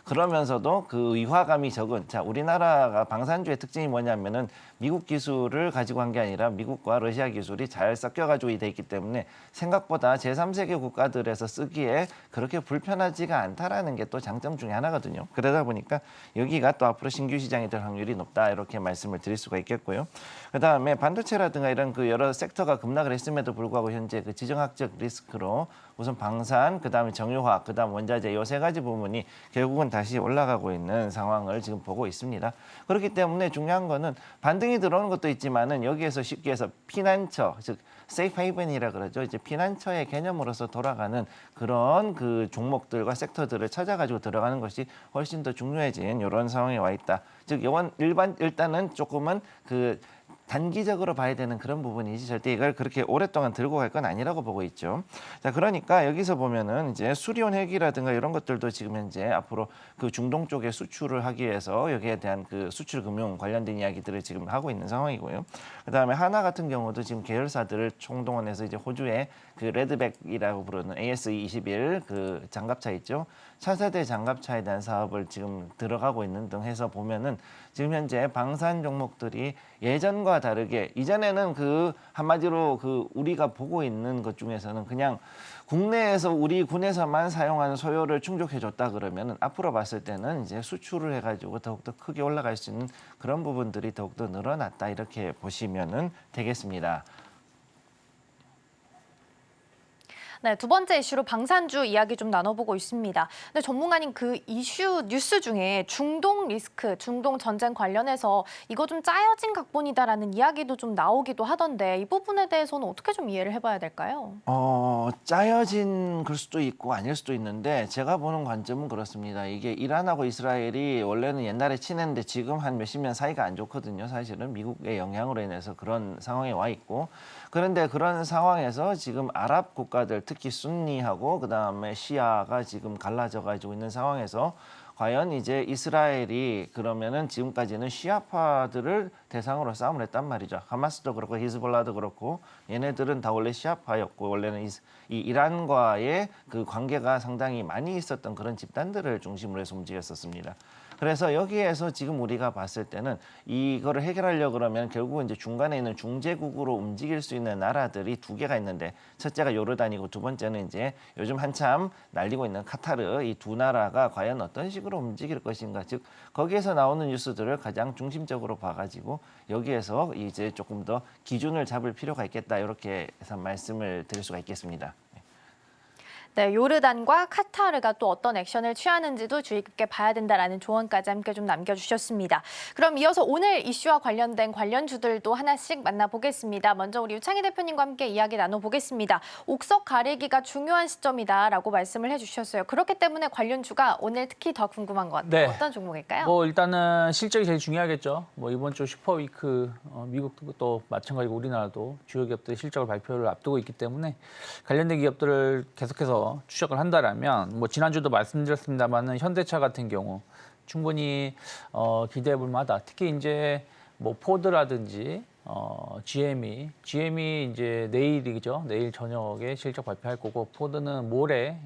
그러면서도 그 위화감이 적은, 자, 우리나라가 방산주의 특징이 뭐냐면은 미국 기술을 가지고 한 게 아니라 미국과 러시아 기술이 잘 섞여가지고 돼 있기 때문에 생각보다 제3세계 국가들에서 쓰기에 그렇게 불편하지가 않다라는 게 또 장점 중에 하나거든요. 그러다 보니까 여기가 또 앞으로 신규 시장이 될 확률이 높다 이렇게 말씀을 드릴 수가 있겠고요. 그다음에 반도체라든가 이런 그 여러 섹터가 급락을 했음에도 불구하고 현재 그 지정학적 리스크로 우선 방산, 그다음에 정유화학, 그다음 원자재 요 세 가지 부분이 결국은 다시 올라가고 있는 상황을 지금 보고 있습니다. 그렇기 때문에 중요한 거는 반등이 들어오는 것도 있지만은 여기에서 쉽게 해서 피난처, 즉 세이프 헤이븐이라 그러죠. 이제 피난처의 개념으로서 돌아가는 그런 그 종목들과 섹터들을 찾아가지고 들어가는 것이 훨씬 더 중요해진 이런 상황에 와 있다. 즉 이건 일단은 조금은 그 단기적으로 봐야 되는 그런 부분이지 절대 이걸 그렇게 오랫동안 들고 갈 건 아니라고 보고 있죠. 자, 그러니까 여기서 보면은 이제 수리온 헬기라든가 이런 것들도 지금 현재 앞으로 그 중동 쪽에 수출을 하기 위해서 여기에 대한 그 수출 금융 관련된 이야기들을 지금 하고 있는 상황이고요. 그다음에 하나 같은 경우도 지금 계열사들을 총동원해서 이제 호주의 그 레드백이라고 부르는 AS21 그 장갑차 있죠. 차세대 장갑차에 대한 사업을 지금 들어가고 있는 등 해서 보면은 지금 현재 방산 종목들이 예전과 이전과 다르게 이전에는 그 한마디로 그 우리가 보고 있는 것 중에서는 그냥 국내에서 우리 군에서만 사용하는 소요를 충족해 줬다 그러면은 앞으로 봤을 때는 이제 수출을 해가지고 더욱더 크게 올라갈 수 있는 그런 부분들이 더욱더 늘어났다 이렇게 보시면은 되겠습니다. 네, 두 번째 이슈로 방산주 이야기 좀 나눠보고 있습니다. 근데 전문가님 그 이슈 뉴스 중에 중동 리스크, 중동 전쟁 관련해서 이거 좀 짜여진 각본이다라는 이야기도 좀 나오기도 하던데 이 부분에 대해서는 어떻게 좀 이해를 해봐야 될까요? 짜여진 걸 수도 있고 아닐 수도 있는데 제가 보는 관점은 그렇습니다. 이게 이란하고 이스라엘이 원래는 옛날에 친했는데 지금 한 몇십 년 사이가 안 좋거든요. 사실은 미국의 영향으로 인해서 그런 상황에 와 있고 그런데 그런 상황에서 지금 아랍 국가들 특히 순니하고 그다음에 시아가 지금 갈라져 가지고 있는 상황에서 과연 이제 이스라엘이 그러면은 지금까지는 시아파들을 대상으로 싸움을 했단 말이죠. 하마스도 그렇고 히즈볼라도 그렇고 얘네들은 다 원래 시아파였고 원래는 이 이란과의 그 관계가 상당히 많이 있었던 그런 집단들을 중심으로 해서 움직였었습니다. 그래서 여기에서 지금 우리가 봤을 때는 이거를 해결하려고 그러면 결국은 이제 중간에 있는 중재국으로 움직일 수 있는 나라들이 두 개가 있는데 첫째가 요르단이고 두 번째는 이제 요즘 한참 날리고 있는 카타르 이 두 나라가 과연 어떤 식으로 움직일 것인가 즉 거기에서 나오는 뉴스들을 가장 중심적으로 봐가지고 여기에서 이제 조금 더 기준을 잡을 필요가 있겠다 이렇게 해서 말씀을 드릴 수가 있겠습니다. 네, 요르단과 카타르가 또 어떤 액션을 취하는지도 주의 깊게 봐야 된다라는 조언까지 함께 좀 남겨주셨습니다. 그럼 이어서 오늘 이슈와 관련된 관련주들도 하나씩 만나보겠습니다. 먼저 우리 유창희 대표님과 함께 이야기 나눠보겠습니다. 옥석 가리기가 중요한 시점이다라고 말씀을 해주셨어요. 그렇기 때문에 관련주가 오늘 특히 더 궁금한 것 같아요. 네. 어떤 종목일까요? 뭐 일단은 실적이 제일 중요하겠죠. 뭐 이번 주 슈퍼위크 미국도 또 마찬가지고 우리나라도 주요 기업들의 실적을 발표를 앞두고 있기 때문에 관련된 기업들을 계속해서 추적을 한다라면 뭐 지난주도 말씀드렸습니다만은 현대차 같은 경우 충분히 기대해 볼 만하다. 특히 이제 뭐 포드라든지 GM이 이제 내일이죠. 내일 저녁에 실적 발표할 거고 포드는 모레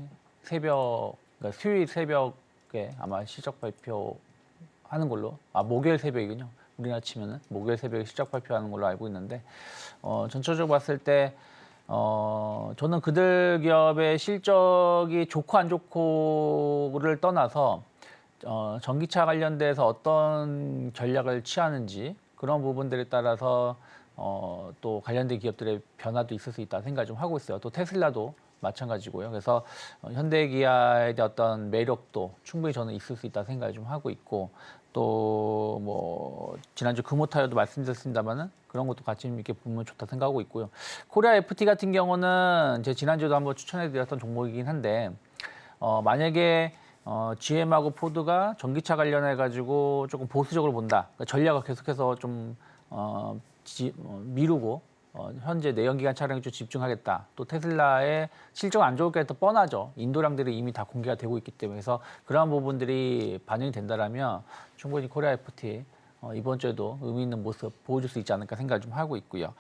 그러니까 수요일 새벽에 아마 실적 발표하는 걸로 목요일 새벽이군요. 우리나라 치면은 목요일 새벽에 실적 발표하는 걸로 알고 있는데 전체적으로 봤을 때 저는 그들 기업의 실적이 좋고 안 좋고를 떠나서 전기차 관련돼서 어떤 전략을 취하는지 그런 부분들에 따라서 또 관련된 기업들의 변화도 있을 수 있다 생각을 좀 하고 있어요. 또 테슬라도 마찬가지고요. 그래서 현대기아의 어떤 매력도 충분히 저는 있을 수 있다 생각을 좀 하고 있고 또 뭐 지난주 금호타이어도 말씀드렸습니다만은 그런 것도 같이 이렇게 보면 좋다 생각하고 있고요. 코리아 FT 같은 경우는 제 지난주에도 한번 추천해드렸던 종목이긴 한데 만약에 GM하고 포드가 전기차 관련해 가지고 조금 보수적으로 본다. 그러니까 전략을 계속해서 좀 미루고 현재 내연기관 차량에 좀 집중하겠다. 또 테슬라의 실적 안 좋을 게 더 뻔하죠. 인도량들이 이미 다 공개가 되고 있기 때문에 그래서 그러한 부분들이 반영이 된다라면 충분히 코리아 FT 이번 주에도 의미 있는 모습 보여줄 수 있지 않을까 생각을 좀 하고 있고요.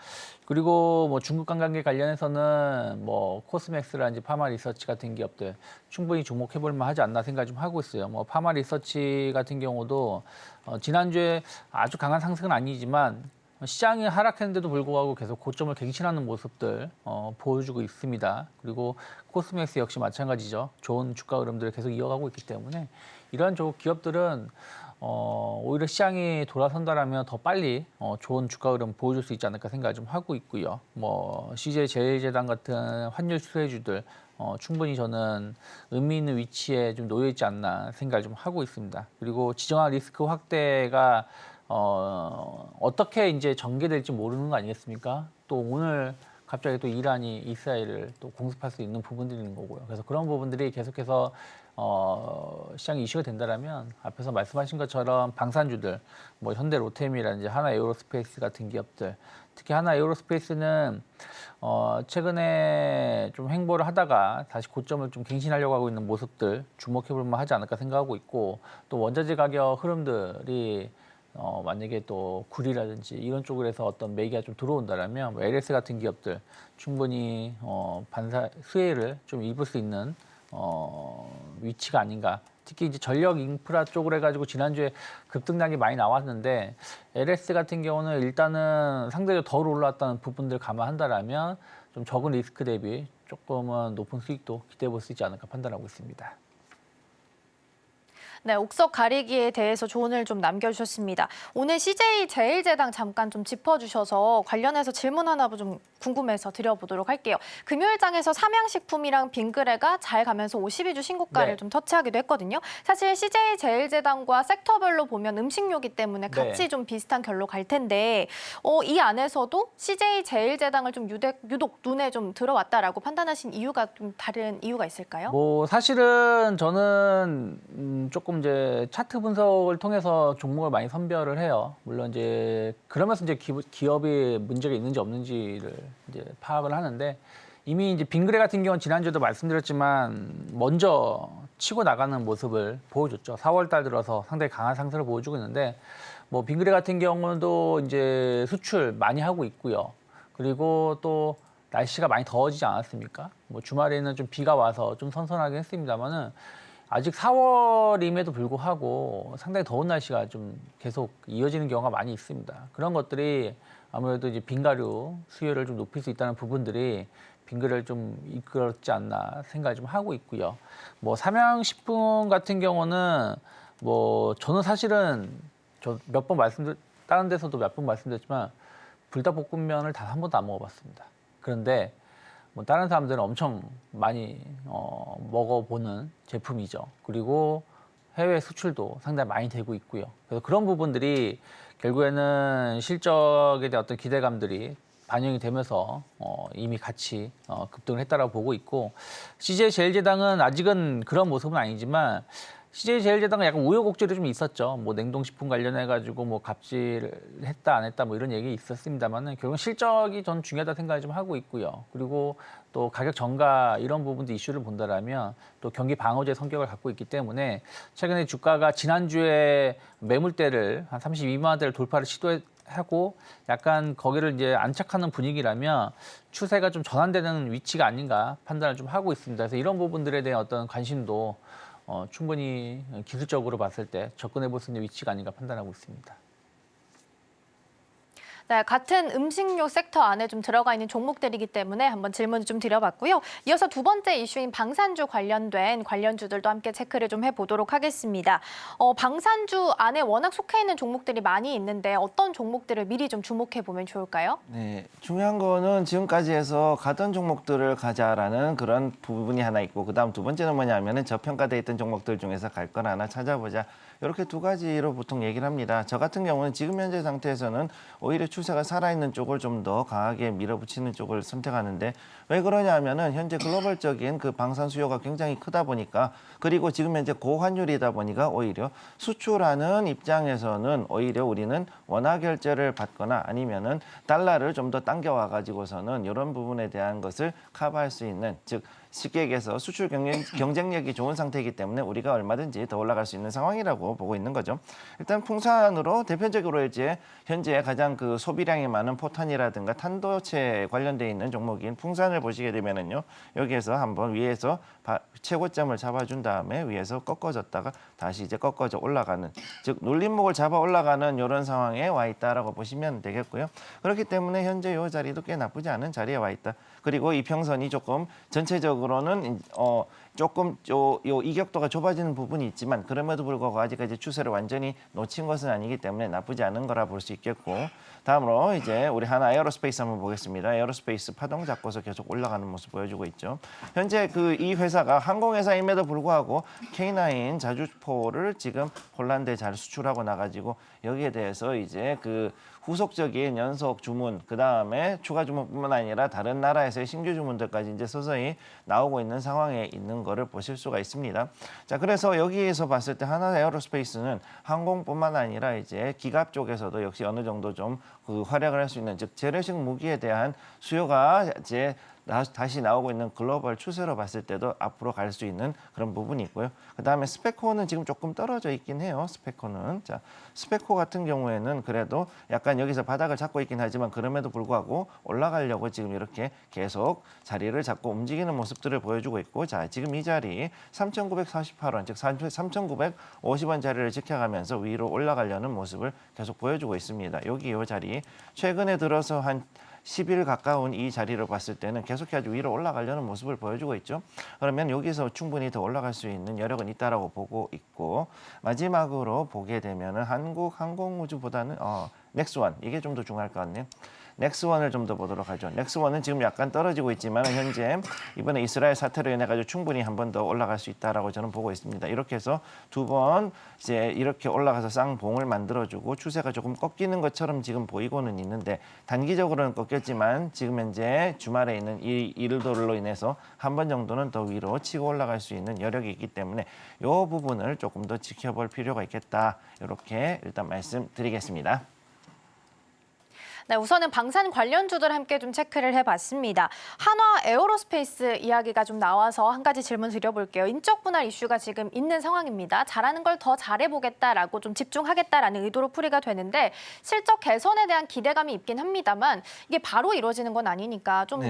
그리고 뭐 중국 관광객 관련해서는 뭐 코스맥스라든지 파마 리서치 같은 기업들 충분히 주목해볼 만하지 않나 생각을 좀 하고 있어요. 뭐 파마 리서치 같은 경우도 지난주에 아주 강한 상승은 아니지만 시장이 하락했는데도 불구하고 계속 고점을 갱신하는 모습들 보여주고 있습니다. 그리고 코스맥스 역시 마찬가지죠. 좋은 주가 흐름들을 계속 이어가고 있기 때문에 이러한 기업들은 오히려 시장이 돌아선다라면 더 빨리 좋은 주가 흐름 보여줄 수 있지 않을까 생각을 좀 하고 있고요. 뭐 CJ제일제당 같은 환율 수혜주들 충분히 저는 의미 있는 위치에 좀 놓여 있지 않나 생각을 좀 하고 있습니다. 그리고 지정학 리스크 확대가 어떻게 이제 전개될지 모르는 거 아니겠습니까? 또 오늘 갑자기 또 이란이 이스라엘을 또 공습할 수 있는 부분들이 있는 거고요. 그래서 그런 부분들이 계속해서 시장이 이슈가 된다라면 앞에서 말씀하신 것처럼 방산주들, 뭐 현대 로템이라든지 하나 에어로스페이스 같은 기업들, 특히 하나 에어로스페이스는 최근에 좀 횡보를 하다가 다시 고점을 좀 갱신하려고 하고 있는 모습들 주목해볼 만하지 않을까 생각하고 있고 또 원자재 가격 흐름들이 만약에 또 구리라든지 이런 쪽으로 해서 어떤 매기가 좀 들어온다라면 뭐 LS 같은 기업들 충분히 수혜를 좀 입을 수 있는 위치가 아닌가. 특히 이제 전력 인프라 쪽으로 해가지고 지난주에 급등락이 많이 나왔는데 LS 같은 경우는 일단은 상대적으로 덜 올랐다는 부분들 감안한다라면 좀 적은 리스크 대비 조금은 높은 수익도 기대해 볼 수 있지 않을까 판단하고 있습니다. 네, 옥석 가리기에 대해서 조언을 좀 남겨주셨습니다. 오늘 CJ제일제당 잠깐 좀 짚어주셔서 관련해서 질문 하나 좀 궁금해서 드려보도록 할게요. 금요일장에서 삼양식품이랑 빙그레가 잘 가면서 52주 신고가를 네. 좀 터치하기도 했거든요. 사실 CJ제일제당과 섹터별로 보면 음식료기 때문에 같이 네. 좀 비슷한 결로 갈 텐데 이 안에서도 CJ제일제당을 좀 유독 눈에 좀 들어왔다라고 판단하신 이유가 좀 다른 이유가 있을까요? 뭐 사실은 저는 조금 이제 차트 분석을 통해서 종목을 많이 선별을 해요. 물론 이제 그러면서 이제 기업이 문제가 있는지 없는지를 이제 파악을 하는데 이미 이제 빙그레 같은 경우는 지난주에도 말씀드렸지만 먼저 치고 나가는 모습을 보여줬죠. 4월 달 들어서 상당히 강한 상승을 보여주고 있는데 뭐 빙그레 같은 경우도 이제 수출 많이 하고 있고요. 그리고 또 날씨가 많이 더워지지 않았습니까? 뭐 주말에는 좀 비가 와서 좀 선선하게 했습니다만은 아직 4월임에도 불구하고 상당히 더운 날씨가 좀 계속 이어지는 경우가 많이 있습니다. 그런 것들이 아무래도 이제 빙가류 수요를 좀 높일 수 있다는 부분들이 빙그레를 좀 이끌었지 않나 생각을 좀 하고 있고요. 뭐 삼양식품 같은 경우는 뭐 저는 사실은 저 몇 번 다른 데서도 몇 번 말씀드렸지만 불닭볶음면을 단 한 번도 안 먹어봤습니다. 그런데 뭐 다른 사람들은 엄청 많이 먹어보는 제품이죠. 그리고 해외 수출도 상당히 많이 되고 있고요. 그래서 그런 부분들이 결국에는 실적에 대한 어떤 기대감들이 반영이 되면서 이미 같이 급등을 했다라고 보고 있고 CJ제일제당은 아직은 그런 모습은 아니지만 CJ제일제당은 약간 우여곡절이 좀 있었죠. 뭐 냉동식품 관련해가지고 뭐 갑질을 했다 안 했다 뭐 이런 얘기 있었습니다만은 결국 실적이 전 중요하다 생각을 좀 하고 있고요. 그리고 또 가격 전가 이런 부분도 이슈를 본다라면 또 경기 방어제 성격을 갖고 있기 때문에 최근에 주가가 지난주에 매물대를 한 32만 원대를 돌파를 시도하고 약간 거기를 이제 안착하는 분위기라면 추세가 좀 전환되는 위치가 아닌가 판단을 좀 하고 있습니다. 그래서 이런 부분들에 대한 어떤 관심도 충분히 기술적으로 봤을 때 접근해 볼 수 있는 위치가 아닌가 판단하고 있습니다. 네, 같은 음식료 섹터 안에 좀 들어가 있는 종목들이기 때문에 한번 질문을 좀 드려봤고요. 이어서 두 번째 이슈인 방산주 관련된 관련주들도 함께 체크를 좀 해보도록 하겠습니다. 방산주 안에 워낙 속해 있는 종목들이 많이 있는데 어떤 종목들을 미리 좀 주목해 보면 좋을까요? 네, 중요한 거는 지금까지 해서 가던 종목들을 가자라는 그런 부분이 하나 있고 그다음 두 번째는 뭐냐면은 저평가돼 있던 종목들 중에서 갈 걸 하나 찾아보자. 이렇게 두 가지로 보통 얘기를 합니다. 저 같은 경우는 지금 현재 상태에서는 오히려 추세가 살아있는 쪽을 좀 더 강하게 밀어붙이는 쪽을 선택하는데 왜 그러냐 하면은 현재 글로벌적인 그 방산 수요가 굉장히 크다 보니까 그리고 지금 현재 고환율이다 보니까 오히려 수출하는 입장에서는 오히려 우리는 원화 결제를 받거나 아니면은 달러를 좀 더 당겨와 가지고서는 이런 부분에 대한 것을 커버할 수 있는 즉 쉽게 얘기해서 수출 경쟁력이 좋은 상태이기 때문에 우리가 얼마든지 더 올라갈 수 있는 상황이라고 보고 있는 거죠. 일단 풍산으로 대표적으로 이제 현재 가장 그 소비량이 많은 포탄이라든가 탄도체에 관련돼 있는 종목인 풍산을 보시게 되면은요. 여기에서 한번 위에서 최고점을 잡아준 다음에 위에서 꺾어졌다가 다시 이제 꺾어져 올라가는 즉 눌림목을 잡아 올라가는 이런 상황에 와 있다라고 보시면 되겠고요. 그렇기 때문에 현재 이 자리도 꽤 나쁘지 않은 자리에 와 있다. 그리고 이 평선이 조금 전체적으로는 조금 요 이격도가 좁아지는 부분이 있지만 그럼에도 불구하고 아직까지 추세를 완전히 놓친 것은 아니기 때문에 나쁘지 않은 거라 볼 수 있겠고 다음으로 이제 우리 하나 에어로스페이스 한번 보겠습니다. 에어로스페이스 파동 잡고서 계속 올라가는 모습 보여주고 있죠. 현재 그 이 회사가 항공회사임에도 불구하고 K9 자주포를 지금 폴란드에 잘 수출하고 나가지고 여기에 대해서 이제 그 후속적인 연속 주문, 그 다음에 추가 주문뿐만 아니라 다른 나라에서의 신규 주문들까지 이제 서서히 나오고 있는 상황에 있는 거를 보실 수가 있습니다. 자, 그래서 여기에서 봤을 때 하나 에어로스페이스는 항공뿐만 아니라 이제 기갑 쪽에서도 역시 어느 정도 좀 그 활약을 할 수 있는 즉 재래식 무기에 대한 수요가 이제 다시 나오고 있는 글로벌 추세로 봤을 때도 앞으로 갈 수 있는 그런 부분이 있고요. 그다음에 스페코는 지금 조금 떨어져 있긴 해요. 스페코는. 자, 스페코 같은 경우에는 그래도 약간 여기서 바닥을 잡고 있긴 하지만 그럼에도 불구하고 올라가려고 지금 이렇게 계속 자리를 잡고 움직이는 모습들을 보여주고 있고, 자, 지금 이 자리 3,948원, 즉 3,950원 자리를 지켜가면서 위로 올라가려는 모습을 계속 보여주고 있습니다. 여기 이 자리 최근에 들어서 한 10일 가까운 이 자리를 봤을 때는 계속해서 위로 올라가려는 모습을 보여주고 있죠. 그러면 여기서 충분히 더 올라갈 수 있는 여력은 있다라고 보고 있고, 마지막으로 보게 되면은 한국항공우주보다는 넥스원, 이게 좀 더 중요할 것 같네요. 넥스원을 좀 더 보도록 하죠. 넥스원은 지금 약간 떨어지고 있지만 현재 이번에 이스라엘 사태로 인해 가지고 충분히 한 번 더 올라갈 수 있다라고 저는 보고 있습니다. 이렇게 해서 두 번 이제 이렇게 올라가서 쌍봉을 만들어주고 추세가 조금 꺾이는 것처럼 지금 보이고는 있는데, 단기적으로는 꺾였지만 지금 현재 주말에 있는 이 일들로 인해서 한 번 정도는 더 위로 치고 올라갈 수 있는 여력이 있기 때문에 이 부분을 조금 더 지켜볼 필요가 있겠다. 이렇게 일단 말씀드리겠습니다. 네, 우선은 방산 관련주들 함께 좀 체크를 해봤습니다. 한화 에어로스페이스 이야기가 좀 나와서 한 가지 질문 드려볼게요. 인적 분할 이슈가 지금 있는 상황입니다. 잘하는 걸 더 잘해보겠다라고 좀 집중하겠다라는 의도로 풀이가 되는데 실적 개선에 대한 기대감이 있긴 합니다만 이게 바로 이루어지는 건 아니니까 좀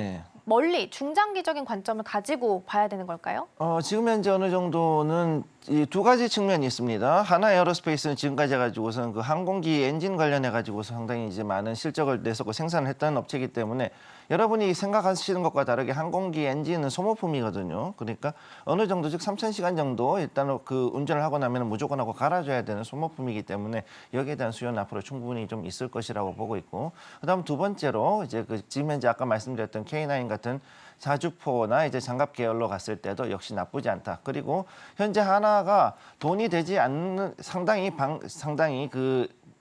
멀리 중장기적인 관점을 가지고 봐야 되는 걸까요? 지금 현재 어느 정도는 이 두 가지 측면이 있습니다. 하나 에어로스페이스는 지금까지 해가지고서는 그 항공기 엔진 관련해 가지고서 상당히 이제 많은 실적을 냈었고 생산을 했다는 업체이기 때문에 여러분이 생각하시는 것과 다르게 항공기 엔진은 소모품이거든요. 그러니까 어느 정도 즉 3,000시간 정도 일단 그 운전을 하고 나면 무조건 하고 갈아줘야 되는 소모품이기 때문에 여기에 대한 수요는 앞으로 충분히 좀 있을 것이라고 보고 있고, 그다음 두 번째로 이제 그 지금 현재 아까 말씀드렸던 K9 같은 자주포나 이제 장갑 계열로 갔을 때도 역시 나쁘지 않다. 그리고 현재 하나가 돈이 되지 않는 상당히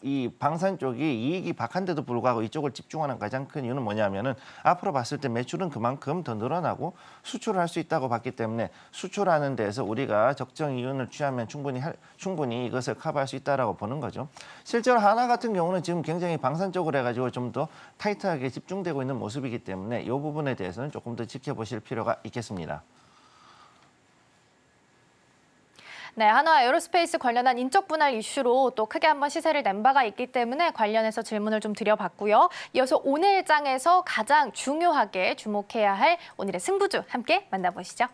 이 방산 쪽이 이익이 박한데도 불구하고 이쪽을 집중하는 가장 큰 이유는 뭐냐면은 앞으로 봤을 때 매출은 그만큼 더 늘어나고 수출을 할 수 있다고 봤기 때문에 수출하는 데서 우리가 적정 이윤을 취하면 충분히 이것을 커버할 수 있다라고 보는 거죠. 실제로 하나 같은 경우는 지금 굉장히 방산 쪽으로 해가지고 좀 더 타이트하게 집중되고 있는 모습이기 때문에 이 부분에 대해서는 조금 더 지켜보실 필요가 있겠습니다. 네, 한화 에어로스페이스 관련한 인적 분할 이슈로 또 크게 한번 시세를 낸 바가 있기 때문에 관련해서 질문을 좀 드려봤고요. 이어서 오늘 장에서 가장 중요하게 주목해야 할 오늘의 승부주 함께 만나보시죠.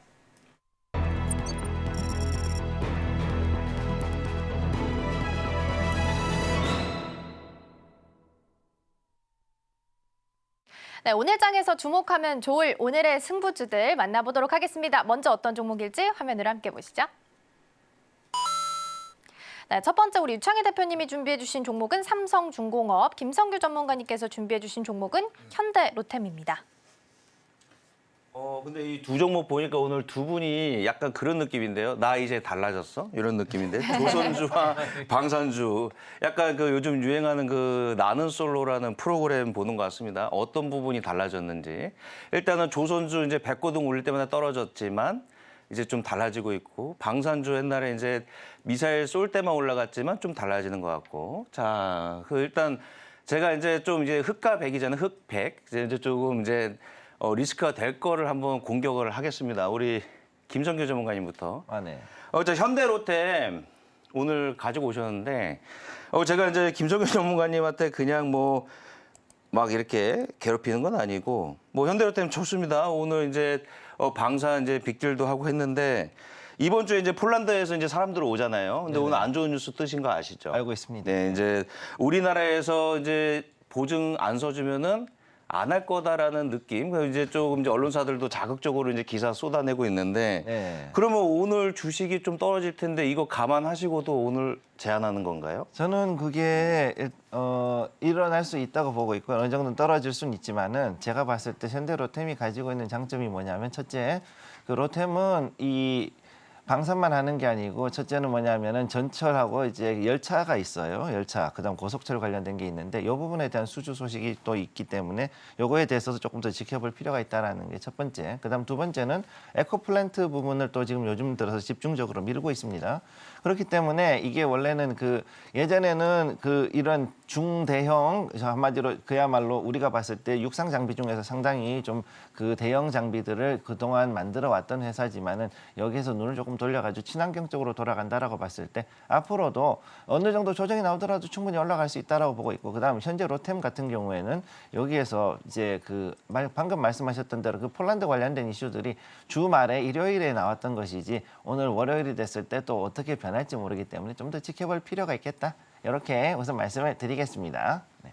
네, 오늘 장에서 주목하면 좋을 오늘의 승부주들 만나보도록 하겠습니다. 먼저 어떤 종목일지 화면으로 함께 보시죠. 네, 첫 번째 우리 유창희 대표님이 준비해 주신 종목은 삼성중공업, 김성규 전문가님께서 준비해 주신 종목은 현대로템입니다. 근데 이 두 종목 보니까 오늘 두 분이 약간 그런 느낌인데요. 나 이제 달라졌어? 이런 느낌인데. 조선주와 방산주. 약간 그 요즘 유행하는 그 나는 솔로라는 프로그램 보는 것 같습니다. 어떤 부분이 달라졌는지. 일단은 조선주 이제 백고등 올릴 때마다 떨어졌지만 이제 좀 달라지고 있고, 방산주 옛날에 이제 미사일 쏠 때만 올라갔지만 좀 달라지는 것 같고. 자, 그 일단 제가 이제 좀 이제 흑과 백이잖아요. 흑백. 이제 조금 이제 리스크가 될 거를 한번 공격을 하겠습니다. 우리 김성규 전문가님부터. 네. 저 현대로템 오늘 가지고 오셨는데, 제가 이제 김성규 전문가님한테 그냥 뭐 막 이렇게 괴롭히는 건 아니고, 뭐 현대로템 좋습니다. 오늘 이제 방산 이제 빅딜도 하고 했는데, 이번 주에 이제 폴란드에서 이제 사람들 오잖아요. 근데 오늘 안 좋은 뉴스 뜨신 거 아시죠? 알고 있습니다. 네, 이제 우리나라에서 이제 보증 안 서주면은 안 할 거다라는 느낌. 이제 조금 이제 언론사들도 자극적으로 이제 기사 쏟아내고 있는데, 네. 그러면 오늘 주식이 좀 떨어질 텐데 이거 감안하시고도 오늘 제안하는 건가요? 저는 그게 일어날 수 있다고 보고 있고, 어느 정도는 떨어질 수는 있지만은 제가 봤을 때 현대로템이 가지고 있는 장점이 뭐냐면, 첫째, 그 로템은 이 방산만 하는 게 아니고 첫째는 뭐냐면은 전철하고 이제 열차가 있어요. 열차, 그다음 고속철 관련된 게 있는데 이 부분에 대한 수주 소식이 또 있기 때문에 요거에 대해서도 조금 더 지켜볼 필요가 있다라는 게 첫 번째. 그다음 두 번째는 에코플랜트 부분을 또 지금 요즘 들어서 집중적으로 밀고 있습니다. 그렇기 때문에 이게 원래는 그 예전에는 그 이런 중대형 한마디로 그야말로 우리가 봤을 때 육상 장비 중에서 상당히 좀 그 대형 장비들을 그동안 만들어 왔던 회사지만은 여기에서 눈을 조금 돌려가지고 친환경 쪽으로 돌아간다라고 봤을 때 앞으로도 어느 정도 조정이 나오더라도 충분히 올라갈 수 있다라고 보고 있고 그다음 현재 로템 같은 경우에는 여기에서 이제 그 방금 말씀하셨던 대로 그 폴란드 관련된 이슈들이 주말에 일요일에 나왔던 것이지 오늘 월요일이 됐을 때 또 어떻게 변할지 모르기 때문에 좀 더 지켜볼 필요가 있겠다. 이렇게 우선 말씀을 드리겠습니다. 네.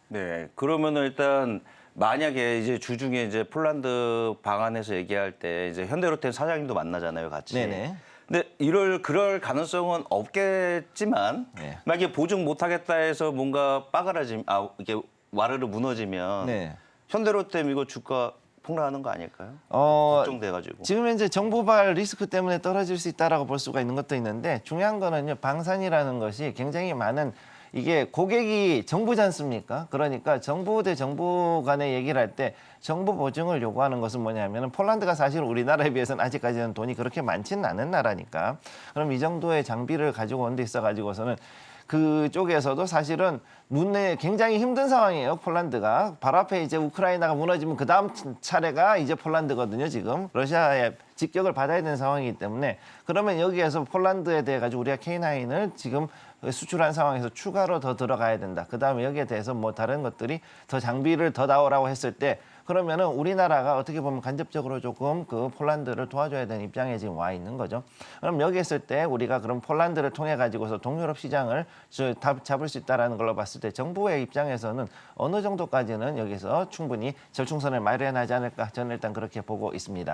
네, 그러면은 일단 만약에 이제 주중에 이제 폴란드 방안에서 얘기할 때 이제 현대로템 사장님도 만나잖아요, 같이. 네네. 근데 그럴 가능성은 없겠지만 네. 만약에 보증 못하겠다 해서 뭔가 이게 와르르 무너지면 네. 현대로템 이거 주가 폭락하는 거 아닐까요? 걱정돼가지고. 지금 현재 정부발 리스크 때문에 떨어질 수 있다라고 볼 수가 있는 것도 있는데 중요한 거는요. 방산이라는 것이 굉장히 많은 이게 고객이 정부지 않습니까? 그러니까 정부 대 정부 간의 얘기를 할 때 정부 보증을 요구하는 것은 뭐냐면 폴란드가 사실 우리나라에 비해서는 아직까지는 돈이 그렇게 많지는 않은 나라니까 그럼 이 정도의 장비를 가지고 온 데 있어 가지고서는 그쪽에서도 사실은 눈에 굉장히 힘든 상황이에요. 폴란드가 바로 앞에 이제 우크라이나가 무너지면 그 다음 차례가 이제 폴란드거든요. 지금 러시아의 직격을 받아야 되는 상황이기 때문에 그러면 여기에서 폴란드에 대해 가지고 우리가 K9을 지금 수출한 상황에서 추가로 더 들어가야 된다. 그 다음에 여기에 대해서 뭐 다른 것들이 더 장비를 더 나오라고 했을 때 그러면은 우리나라가 어떻게 보면 간접적으로 조금 그 폴란드를 도와줘야 되는 입장에 지금 와 있는 거죠. 그럼 여기 있을 때 우리가 그럼 폴란드를 통해 가지고서 동유럽 시장을 잡을 수 있다라는 걸로 봤을 때 정부의 입장에서는 어느 정도까지는 여기서 충분히 절충선을 마련하지 않을까 저는 일단 그렇게 보고 있습니다.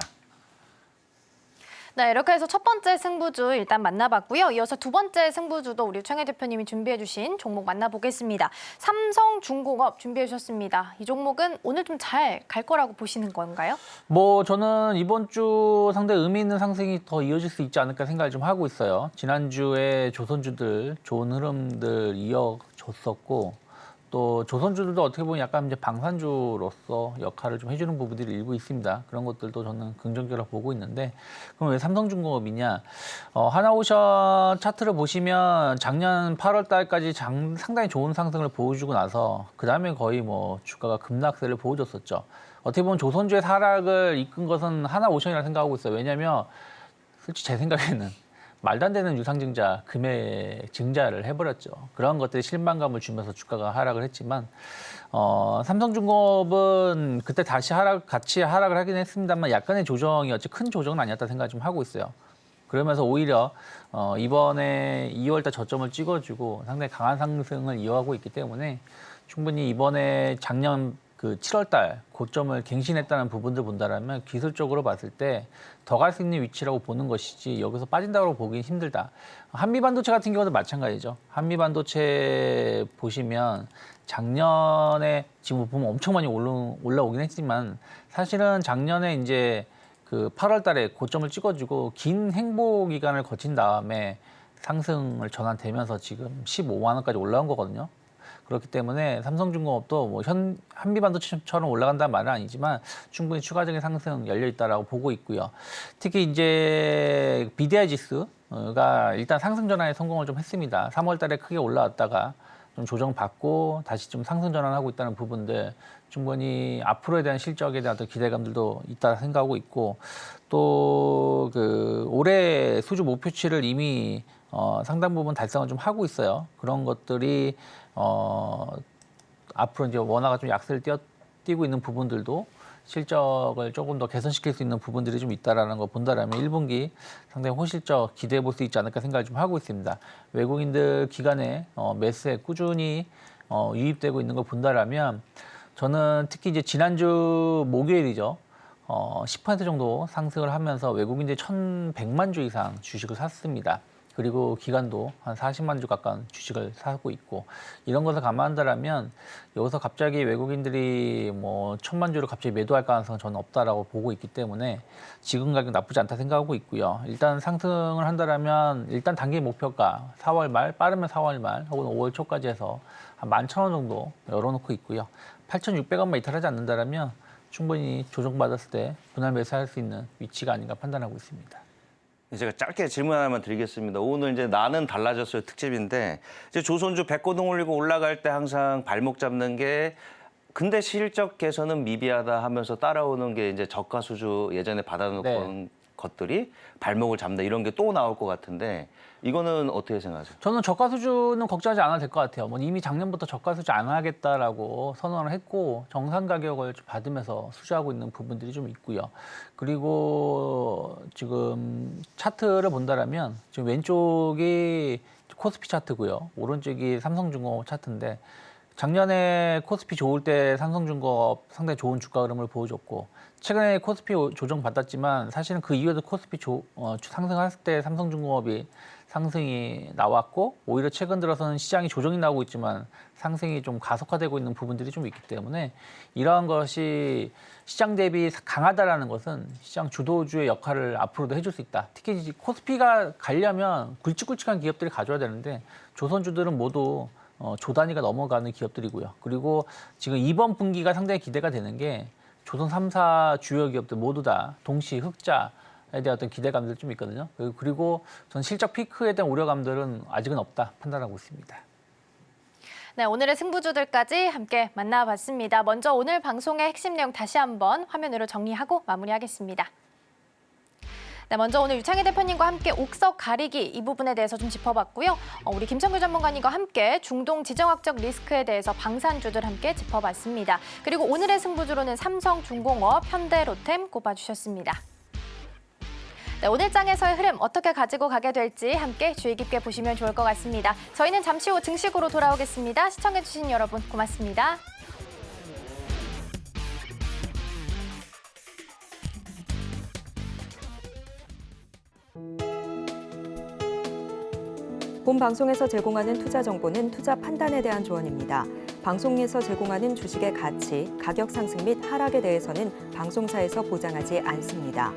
네, 이렇게 해서 첫 번째 승부주 일단 만나봤고요. 이어서 두 번째 승부주도 우리 최혜 대표님이 준비해 주신 종목 만나보겠습니다. 삼성중공업 준비해 주셨습니다. 이 종목은 오늘 좀 잘 갈 거라고 보시는 건가요? 뭐 저는 이번 주 상당히 의미 있는 상승이 더 이어질 수 있지 않을까 생각을 좀 하고 있어요. 지난주에 조선주들 좋은 흐름들 이어졌었고 또 조선주들도 어떻게 보면 약간 이제 방산주로서 역할을 좀 해주는 부분들이 일부 있습니다. 그런 것들도 저는 긍정적으로 보고 있는데 그럼 왜 삼성중공업이냐? 하나오션 차트를 보시면 작년 8월 달까지 상당히 좋은 상승을 보여주고 나서 그 다음에 거의 뭐 주가가 급락세를 보여줬었죠. 어떻게 보면 조선주의 하락을 이끈 것은 하나오션이라고 생각하고 있어요. 왜냐하면 솔직히 제 생각에는 말도 안 되는 유상증자, 금액 증자를 해버렸죠. 그런 것들이 실망감을 주면서 주가가 하락을 했지만 삼성중공업은 그때 다시 같이 하락을 하긴 했습니다만 약간의 조정이었지 큰 조정은 아니었다 생각을 좀 하고 있어요. 그러면서 오히려 이번에 2월달 저점을 찍어주고 상당히 강한 상승을 이어가고 있기 때문에 충분히 이번에 작년 그 7월달 고점을 갱신했다는 부분들 본다라면 기술적으로 봤을 때 더 갈 수 있는 위치라고 보는 것이지 여기서 빠진다고 보기는 힘들다. 한미반도체 같은 경우도 마찬가지죠. 한미반도체 보시면 작년에 지금 보면 엄청 많이 올라오긴 했지만 사실은 작년에 이제 그 8월달에 고점을 찍어주고 긴 행보 기간을 거친 다음에 상승을 전환되면서 지금 15만 원까지 올라온 거거든요. 그렇기 때문에 삼성중공업도 뭐 한미반도체처럼 올라간다는 말은 아니지만 충분히 추가적인 상승 열려 있다라고 보고 있고요. 특히 이제 BDI 지수가 일단 상승 전환에 성공을 좀 했습니다. 3월달에 크게 올라왔다가 좀 조정받고 다시 좀 상승 전환하고 있다는 부분들 충분히 앞으로에 대한 실적에 대한 어떤 기대감들도 있다 생각하고 있고 또 그 올해 수주 목표치를 이미 상당 부분 달성을 좀 하고 있어요. 그런 것들이 앞으로 이제 원화가 좀 약세를 띄고 있는 부분들도 실적을 조금 더 개선시킬 수 있는 부분들이 좀 있다라는 거 본다라면 1분기 상당히 호실적 기대해 볼 수 있지 않을까 생각을 좀 하고 있습니다. 외국인들 기간에 매수에 꾸준히 유입되고 있는 걸 본다라면 저는 특히 이제 지난주 목요일이죠. 10% 정도 상승을 하면서 외국인들이 1,100만 주 이상 주식을 샀습니다. 그리고 기간도 한 40만 주 가까운 주식을 사고 있고 이런 것을 감안한다면 여기서 갑자기 외국인들이 뭐 1,000만 주를 갑자기 매도할 가능성은 저는 없다라고 보고 있기 때문에 지금 가격 나쁘지 않다 생각하고 있고요. 일단 상승을 한다면 일단 단기 목표가 4월 말 빠르면 4월 말 혹은 5월 초까지 해서 한 11,000원 정도 열어놓고 있고요. 8,600원만 이탈하지 않는다면 충분히 조정받았을 때 분할 매수할 수 있는 위치가 아닌가 판단하고 있습니다. 제가 짧게 질문 하나만 드리겠습니다. 오늘 이제 나는 달라졌어요 특집인데 이제 조선주 배꼽동 올리고 올라갈 때 항상 발목 잡는 게 근데 실적 개선은 미비하다 하면서 따라오는 게 이제 저가 수주 예전에 받아놓은 네. 것들이 발목을 잡는다 이런 게 또 나올 것 같은데 이거는 어떻게 생각하세요? 저는 저가 수주는 걱정하지 않아도 될 것 같아요. 뭐 이미 작년부터 저가 수주 안 하겠다라고 선언을 했고 정상 가격을 받으면서 수주하고 있는 부분들이 좀 있고요. 그리고 지금 차트를 본다라면 지금 왼쪽이 코스피 차트고요. 오른쪽이 삼성중공업 차트인데 작년에 코스피 좋을 때 삼성중공업 상당히 좋은 주가 흐름을 보여줬고 최근에 코스피 조정 받았지만 사실은 그 이후에도 코스피 상승했을 때 삼성중공업이 상승이 나왔고 오히려 최근 들어서는 시장이 조정이 나오고 있지만 상승이 좀 가속화되고 있는 부분들이 좀 있기 때문에 이러한 것이 시장 대비 강하다라는 것은 시장 주도주의 역할을 앞으로도 해줄 수 있다. 특히 코스피가 가려면 굵직굵직한 기업들이 가져야 되는데 조선주들은 모두 조 단위가 넘어가는 기업들이고요. 그리고 지금 이번 분기가 상당히 기대가 되는 게 조선 3사 주요 기업들 모두 다 동시 흑자에 대한 어떤 기대감들이 좀 있거든요. 그리고 전 실적 피크에 대한 우려감들은 아직은 없다 판단하고 있습니다. 네, 오늘의 승부주들까지 함께 만나봤습니다. 먼저 오늘 방송의 핵심 내용 다시 한번 화면으로 정리하고 마무리하겠습니다. 네, 먼저 오늘 유창희 대표님과 함께 옥석 가리기 이 부분에 대해서 좀 짚어봤고요. 우리 김성규 전문가님과 함께 중동 지정학적 리스크에 대해서 방산주들 함께 짚어봤습니다. 그리고 오늘의 승부주로는 삼성중공업, 현대로템 꼽아주셨습니다. 네, 오늘 장에서의 흐름 어떻게 가지고 가게 될지 함께 주의 깊게 보시면 좋을 것 같습니다. 저희는 잠시 후 증식으로 돌아오겠습니다. 시청해주신 여러분 고맙습니다. 본 방송에서 제공하는 투자 정보는 투자 판단에 대한 조언입니다. 방송에서 제공하는 주식의 가치, 가격 상승 및 하락에 대해서는 방송사에서 보장하지 않습니다.